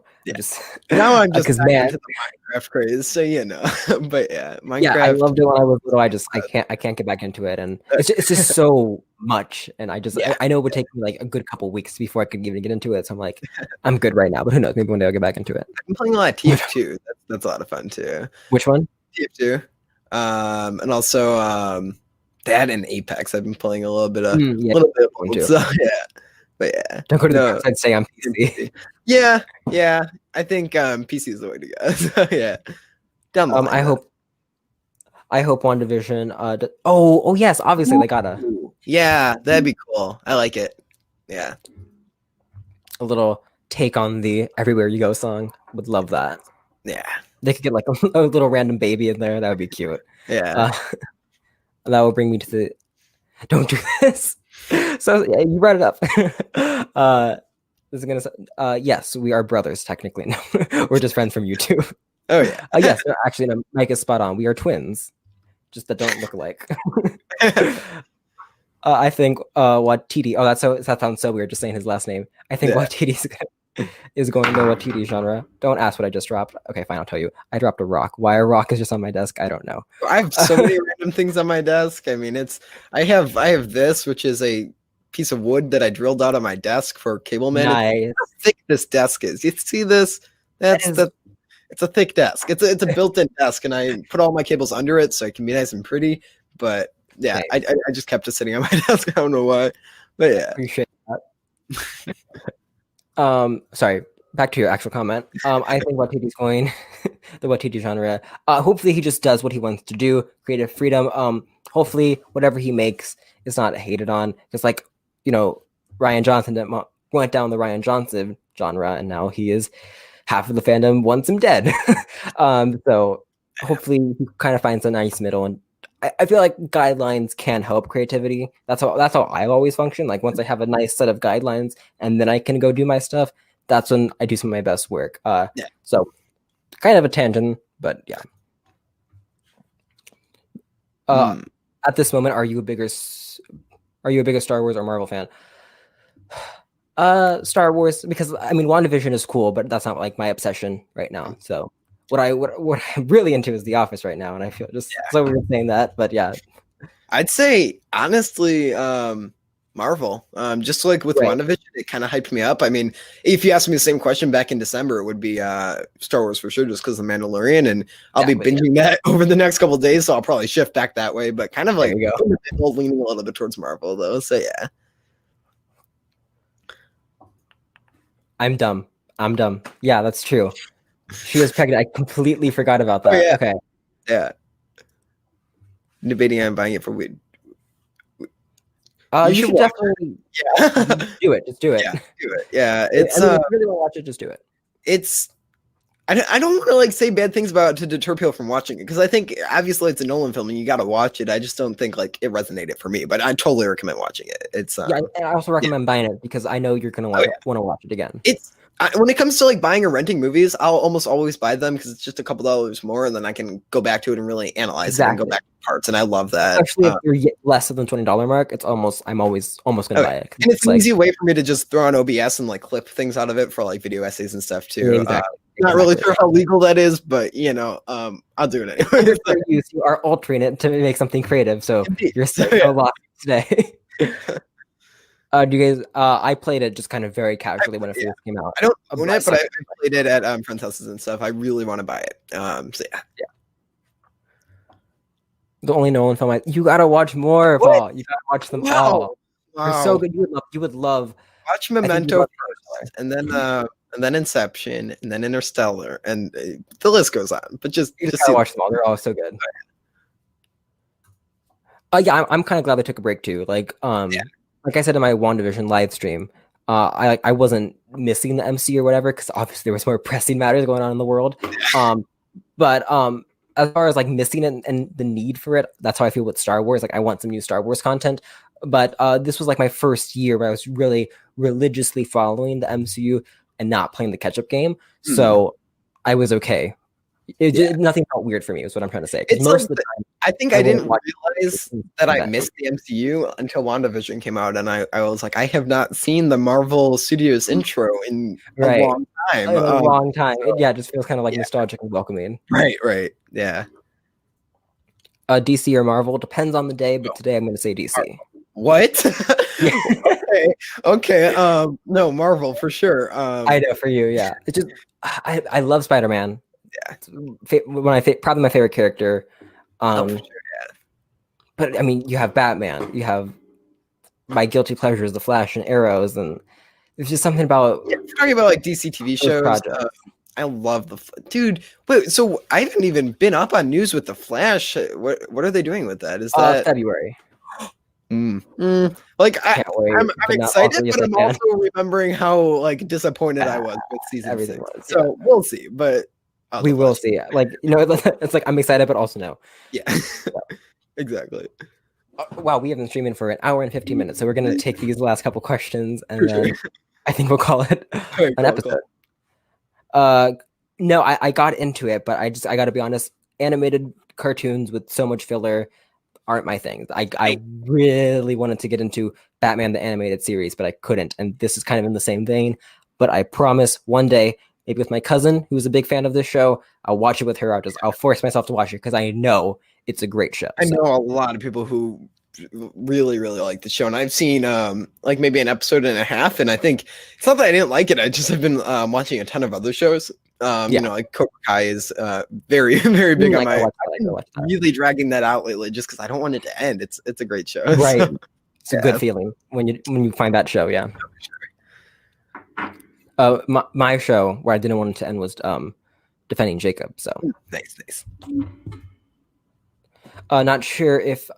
now I'm just back into the Minecraft craze. So but Minecraft. Yeah, I loved it when I was little. I can't get back into it, and it's just so much. And I know it would take me like a good couple weeks before I could even get into it. So I'm like, I'm good right now, but who knows? Maybe one day I'll get back into it. I'm playing a lot of TF2. That's a lot of fun too. Which one? TF2. And also that and Apex. I've been playing a little bit of both, so but don't go to the website, say I'm PC. Yeah, I think PC is the way to go. So down the line, I hope WandaVision oh yes, obviously they gotta that'd be cool. I like it. Yeah, a little take on the Everywhere You Go song. Would love that. Yeah, they could get like a little random baby in there. That would be cute. Yeah. That will bring me to the don't do this. So you brought it up. This is gonna yes, we are brothers technically. No, we're just friends from YouTube. Oh yeah. Yes, actually, no, Mike is spot on. We are twins, just that don't look alike. I think Watiti. Oh, that sounds so weird. Just saying his last name. I think Watiti is going to Watiti genre. Don't ask what I just dropped. Okay, fine. I'll tell you. I dropped a rock. Why a rock is just on my desk? I don't know. I have so many random things on my desk. I mean, I have this, which is a piece of wood that I drilled out on my desk for cable man. Nice. How thick this desk is. You see this? It's a thick desk. It's a built-in desk, and I put all my cables under it so it can be nice and pretty. But yeah, nice. I just kept it sitting on my desk. I don't know why, but yeah. Appreciate that. Sorry. Back to your actual comment. I think Watiti's going the Watiti genre. Hopefully he just does what he wants to do. Creative freedom. Hopefully whatever he makes is not hated on. Just like Ryan Johnson went down the Ryan Johnson genre, and now he is half of the fandom wants him dead. So hopefully he kind of finds a nice middle, and I feel like guidelines can help creativity. That's how I've always functioned. Like once I have a nice set of guidelines and then I can go do my stuff, that's when I do some of my best work. So kind of a tangent, but yeah. At this moment, are you a bigger Star Wars or Marvel fan? Star Wars, because I mean WandaVision is cool, but that's not like my obsession right now. So what I'm really into is The Office right now, and I feel just so weird saying that, but yeah. I'd say honestly, Marvel. Just like with WandaVision, it kind of hyped me up. I mean, if you asked me the same question back in December, it would be Star Wars for sure, just because of The Mandalorian, and I'll be binging that over the next couple of days, so I'll probably shift back that way. But kind of like leaning a little bit towards Marvel though. So yeah. I'm dumb. Yeah, that's true. She was pregnant. I completely forgot about that. Oh, yeah. Okay. Yeah. Debating on buying it for weed. You should definitely do it. Just do it. Yeah, do it. Yeah, it's. If you really want to watch it, just do it. It's. I don't want to like say bad things about it to deter people from watching it, because I think obviously it's a Nolan film and you got to watch it. I just don't think like it resonated for me, but I totally recommend watching it. It's. And I also recommend buying it because I know you're gonna want to watch it again. when it comes to like buying or renting movies, I'll almost always buy them because it's just a couple dollars more, and then I can go back to it and really analyze it and go back to parts. And I love that. Especially if you're less than $20 mark, I'm always almost gonna buy it. And it's an easy way for me to just throw on OBS and like clip things out of it for like video essays and stuff too. Not really sure how legal that is, but I'll do it anyway. You are altering it to make something creative, so you're still a lot today. Do you guys? I played it just kind of very casually when it first came out. I don't own it, but I played it at friends' houses and stuff. I really want to buy it. So yeah. The only Nolan film you gotta watch more, Paul. You gotta watch them all. Wow. They're so good. You would love. Watch Memento first, and then Inception, and then Interstellar, and the list goes on. But just watch them all. They're all so good. Yeah, I'm kind of glad they took a break too. Like I said in my WandaVision live stream, I wasn't missing the MC or whatever because obviously there was more pressing matters going on in the world. But as far as like missing it and the need for it, that's how I feel with Star Wars. Like I want some new Star Wars content. But this was like my first year where I was really religiously following the MCU and not playing the catch-up game. So I was okay. Nothing felt weird for me is what I'm trying to say. Most of the time, I think I didn't realize that I missed the MCU until WandaVision came out, and I was like, I have not seen the Marvel Studios intro in a long time. A long time. It just feels kind of like nostalgic and welcoming. Right. Yeah. DC or Marvel depends on the day, but today I'm going to say DC. What? Okay. No, Marvel for sure. I know for you, yeah. It's just I love Spider-Man. Yeah, probably my favorite character. for sure, But I mean, you have Batman. You have my guilty pleasures, The Flash and Arrows, and there's just something about. Yeah, talking about like DC TV shows. I love dude. Wait, so I haven't even been up on news with The Flash. What are they doing with that? Is that February? Like I'm excited, but I'm also remembering how like disappointed I was with season 6. So we'll see, but we will see. Like it's like I'm excited, but also no. Yeah, exactly. Wow, we have been streaming for an hour and 15 minutes, so we're gonna take these last couple questions, and then I think we'll call it an episode. No, I got into it, but I gotta be honest. Animated cartoons with so much filler aren't my thing. I really wanted to get into Batman the Animated Series, but I couldn't. And this is kind of in the same vein. But I promise one day, maybe with my cousin, who's a big fan of this show, I'll watch it with her. I'll force myself to watch it because I know it's a great show. I know a lot of people who really, really like the show, and I've seen like maybe an episode and a half, and I think it's not that I didn't like it. I just have been watching a ton of other shows. Like Cobra Kai is very, very big on my. I'm really dragging that out lately, just because I don't want it to end. It's a great show, right? So, it's a good feeling when you find that show. Yeah. My show where I didn't want it to end was Defending Jacob. So nice. Not sure if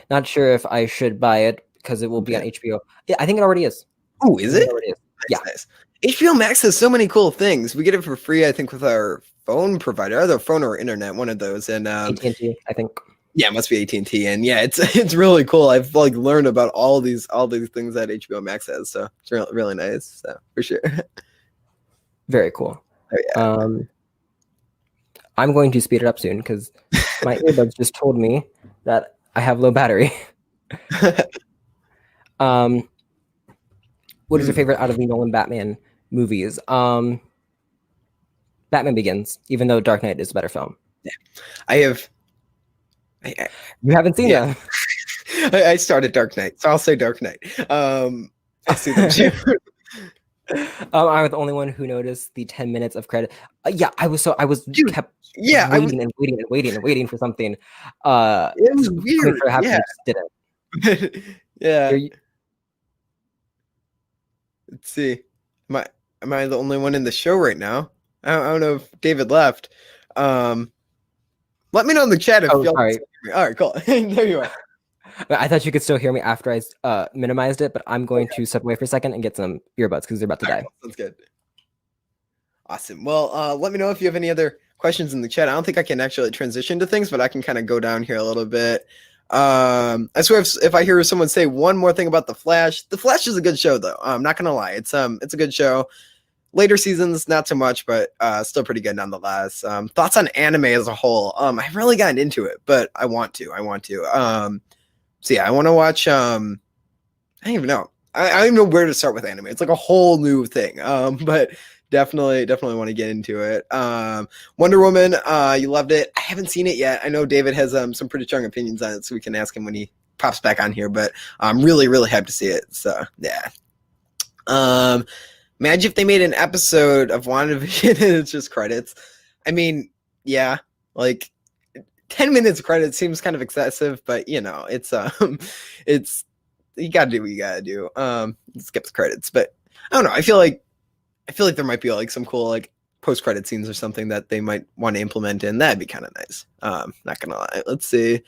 not sure if I should buy it because it will be on HBO. Yeah, I think it already is. Oh, is it? Already is. Nice. HBO Max has so many cool things. We get it for free, I think, with our phone provider, either phone or internet, one of those. And AT&T, I think. Yeah, it must be AT&T. And yeah, it's really cool. I've like learned about all these things that HBO Max has. So it's really, really nice. So for sure. Very cool. Oh, yeah. I'm going to speed it up soon because my earbuds just told me that I have low battery. What is your favorite out of the Nolan Batman movies? Batman Begins, even though Dark Knight is a better film. Yeah, you haven't seen that. I started Dark Knight, so I'll say Dark Knight. I see them too. I was the only one who noticed the 10 minutes of credit. I was waiting for something. It was weird. Did it. Yeah. Let's see. Am I the only one in the show right now? I don't know if David left. Let me know in the chat if y'all can hear me. All right, cool. There you are. I thought you could still hear me after I minimized it, but I'm going to step away for a second and get some earbuds because they're about to die. Sounds good. Awesome. Well, let me know if you have any other questions in the chat. I don't think I can actually transition to things, but I can kind of go down here a little bit. I swear if I hear someone say one more thing about the Flash is a good show though. I'm not gonna lie, it's a good show. Later seasons, not so much, but still pretty good nonetheless. Thoughts on anime as a whole? I haven't really gotten into it, but I want to. So yeah, I want to watch. I don't even know. I don't even know where to start with anime. It's like a whole new thing. But definitely want to get into it. Wonder Woman, you loved it. I haven't seen it yet. I know David has some pretty strong opinions on it, so we can ask him when he pops back on here. But I'm really hyped to see it. So yeah. Imagine if they made an episode of WandaVision and it's just credits. I mean, yeah, like 10 minutes of credits seems kind of excessive, but you know, it's you gotta do what you gotta do. Skip the credits, but I don't know. I feel like there might be like some cool like post-credit scenes or something that they might want to implement in. That'd be kind of nice. Not gonna lie. Let's see.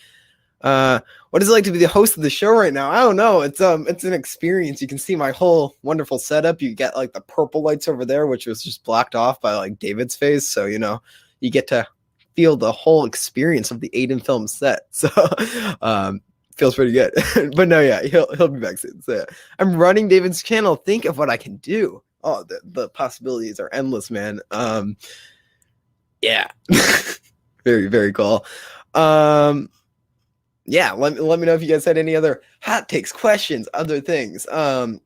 What is it like to be the host of the show right now? I don't know. It's an experience. You can see my whole wonderful setup. You get like the purple lights over there, which was just blocked off by like David's face. So, you know, you get to feel the whole experience of the Aidan film set. So, feels pretty good. But no, yeah, he'll be back soon. So yeah. I'm running David's channel. Think of what I can do. Oh, the possibilities are endless, man. Yeah. Very cool. Yeah, let me know if you guys had any other hot takes, questions, other things. Trying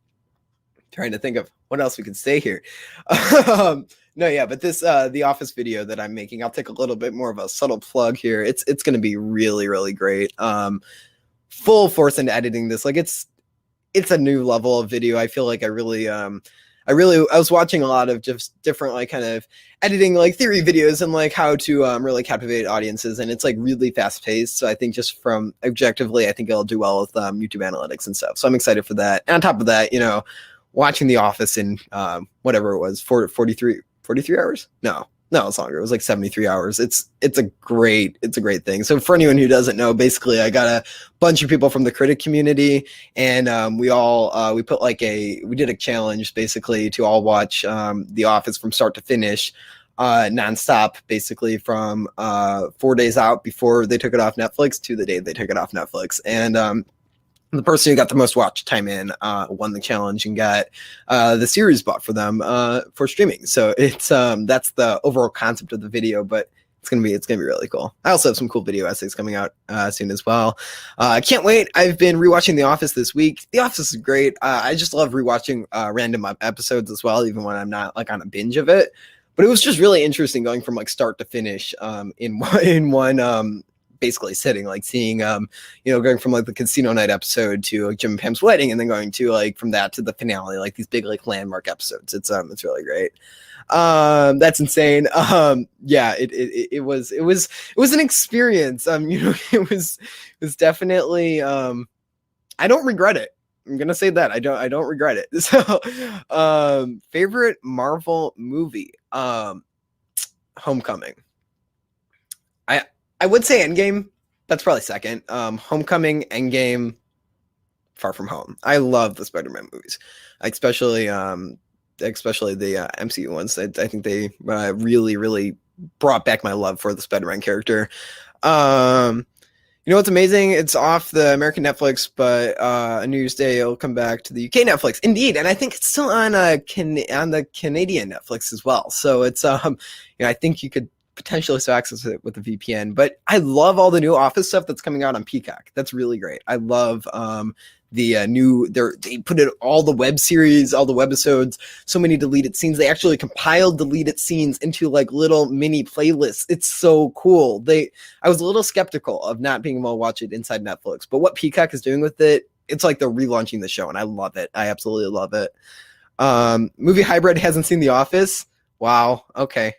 to think of what else we could say here. No, yeah, but this the Office video that I'm making, I'll take a little bit more of a subtle plug here. It's going to be really great. Full force into editing this. Like it's a new level of video. I feel like I was watching a lot of just different like kind of editing like theory videos and like how to really captivate audiences, and it's like really fast paced. So I think just from objectively, I think it'll do well with YouTube analytics and stuff. So I'm excited for that. And on top of that, you know, watching The Office in whatever it was, 43 hours? No, it's longer. It was like 73 hours. It's a great thing. So for anyone who doesn't know, basically I got a bunch of people from the critic community, and we did a challenge basically to all watch The Office from start to finish, nonstop, basically from 4 days out before they took it off Netflix to the day they took it off Netflix. And the person who got the most watch time in won the challenge and got the series bought for them for streaming. So it's that's the overall concept of the video, but it's gonna be really cool. I also have some cool video essays coming out soon as well. I can't wait. I've been rewatching The Office this week. The Office is great. I just love rewatching random episodes as well, even when I'm not like on a binge of it. But it was just really interesting going from like start to finish in one basically sitting, like seeing going from like the casino night episode to like Jim and Pam's wedding, and then going to like from that to the finale, like these big like landmark episodes. It's really great. That's insane. Yeah, it was an experience. It was definitely I don't regret it. I'm gonna say that I don't regret it. So favorite Marvel movie, Homecoming. I would say Endgame. That's probably second. Homecoming, Endgame, Far From Home. I love the Spider-Man movies, especially the MCU ones. I think they really brought back my love for the Spider-Man character. You know what's amazing? It's off the American Netflix, but on New Year's Day it'll come back to the UK Netflix. Indeed, and I think it's still on the Canadian Netflix as well. So it's I think you could potentially still access it with a VPN. But I love all the new Office stuff that's coming out on Peacock. That's really great. I love they put in all the web series, all the webisodes, so many deleted scenes. They actually compiled deleted scenes into like little mini playlists. It's so cool. I was a little skeptical of not being able to watch it inside Netflix, but what Peacock is doing with it, it's like they're relaunching the show, and I love it. I absolutely love it. Movie hybrid hasn't seen The Office. Wow. Okay.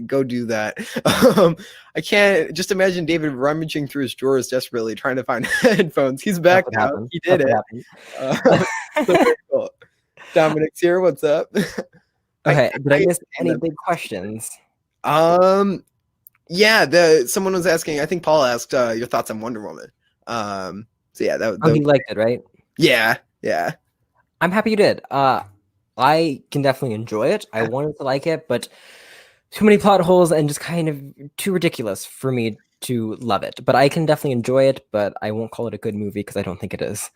Go do that. I can't just imagine David rummaging through his drawers desperately trying to find headphones. He's back now. He did it. So very cool. Dominic's here. What's up? Okay. Did I miss any big questions? Yeah. Someone was asking. I think Paul asked your thoughts on Wonder Woman. So yeah, he liked it, right? Yeah. I'm happy you did. I can definitely enjoy it. I wanted to like it, but too many plot holes and just kind of too ridiculous for me to love it, but I can definitely enjoy it, but I won't call it a good movie because I don't think it is.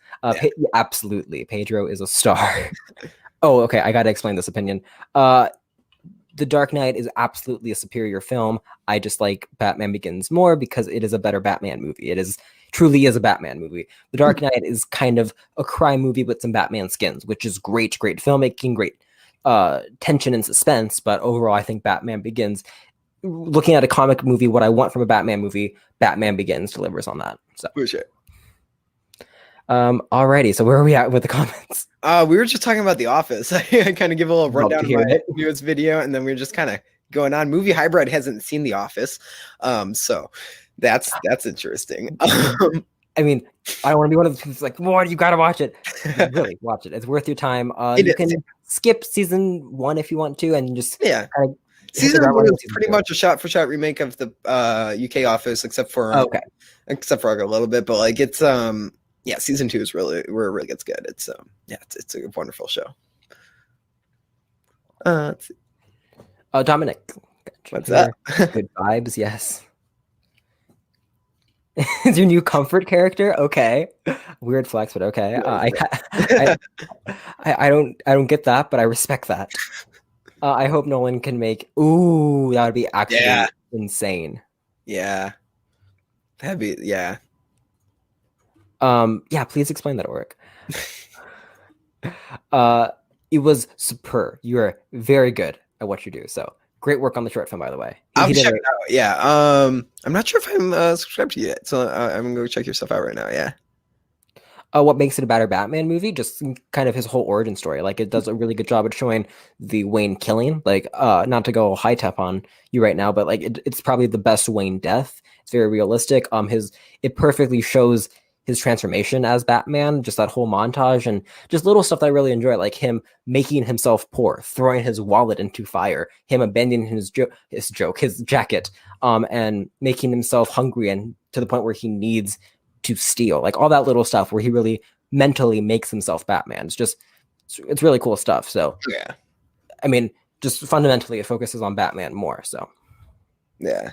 Absolutely, Pedro is a star. Oh, okay, I gotta explain this opinion. The Dark Knight is absolutely a superior film. I just like Batman Begins more because it is a better Batman movie. It is truly is a Batman movie. The Dark Knight is kind of a crime movie with some Batman skins, which is great filmmaking, great tension and suspense. But overall, I think Batman Begins, looking at a comic movie, what I want from a Batman movie, Batman Begins delivers on that. So for sure. Alrighty, so where are we at with the comments? We were just talking about The Office. I kind of give a little rundown of my newest video, and then we were just kind of going on. Movie Hybrid hasn't seen The Office, so that's interesting. I mean, I don't want to be one of the people like, "What? You got to watch it." Really, watch it. It's worth your time. You can skip season 1 if you want to, and just kind of season 1 is pretty much a shot-for-shot remake of the UK Office, except for a little bit, but like it's yeah, season 2 is really gets good. It's it's a wonderful show. Dominic, what's that? Good vibes, yes. Is your new comfort character? Okay, weird flex, but okay. I don't get that, but I respect that. I hope Nolan can make. Ooh, that would be actually insane. Yeah, that'd be yeah. Yeah, please explain that, Oric. It was superb. You are very good at what you do. So great work on the short film, by the way. I'll check it out. Yeah. I'm not sure if I'm subscribed to you yet, so I'm gonna go check your stuff out right now. Yeah. What makes it a better Batman movie? Just kind of his whole origin story. Like, it does a really good job at showing the Wayne killing. Like, not to go high tep on you right now, but like it's probably the best Wayne death. It's very realistic. It perfectly shows his transformation as Batman, just that whole montage and just little stuff that I really enjoy, like him making himself poor, throwing his wallet into fire, him abandoning his jacket, and making himself hungry and to the point where he needs to steal, like all that little stuff where he really mentally makes himself Batman. It's really cool stuff. So yeah, I mean, just fundamentally it focuses on Batman more. So yeah.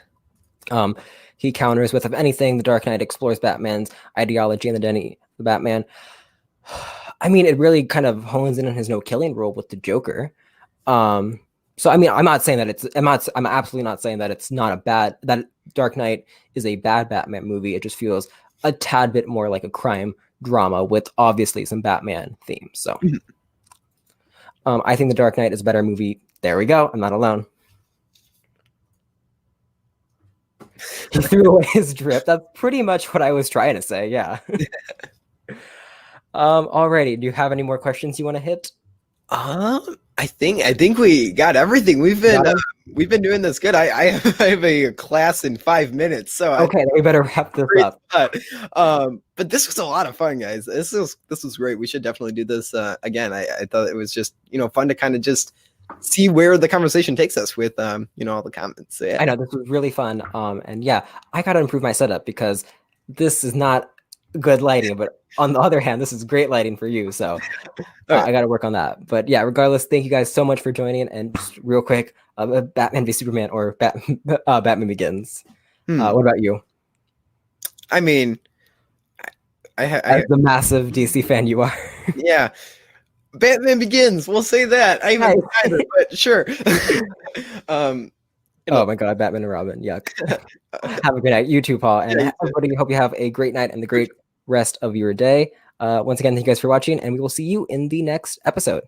He counters with, if anything, the Dark Knight explores Batman's ideology and the Batman. I mean, it really kind of hones in on his no killing rule with the Joker. So I mean, I'm absolutely not saying that it's not that Dark Knight is a bad Batman movie. It just feels a tad bit more like a crime drama with obviously some Batman themes. So I think the Dark Knight is a better movie. There we go. I'm not alone. He threw away his drip. That's pretty much what I was trying to say. Yeah. Alrighty. Do you have any more questions you want to hit? I think we got everything. We've been doing this good. I have a class in 5 minutes, so okay, we better wrap this up. But this was a lot of fun, guys. This was great. We should definitely do this again. I thought it was just fun to kind of just see where the conversation takes us with all the comments. So, yeah. I know this was really fun. And yeah, I gotta improve my setup because this is not good lighting, but on the other hand, this is great lighting for you. So I gotta work on that. But yeah, regardless, thank you guys so much for joining. And just real quick, Batman v Superman or Batman Begins. What about you? I mean, as the massive DC fan you are. Yeah. Batman Begins. We'll say that. I haven't either, but sure. Oh my God, Batman and Robin. Yuck. Have a good night. You too, Paul. And everybody, hope you have a great night and the great rest of your day. Once again, thank you guys for watching, and we will see you in the next episode.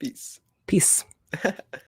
Peace. Peace.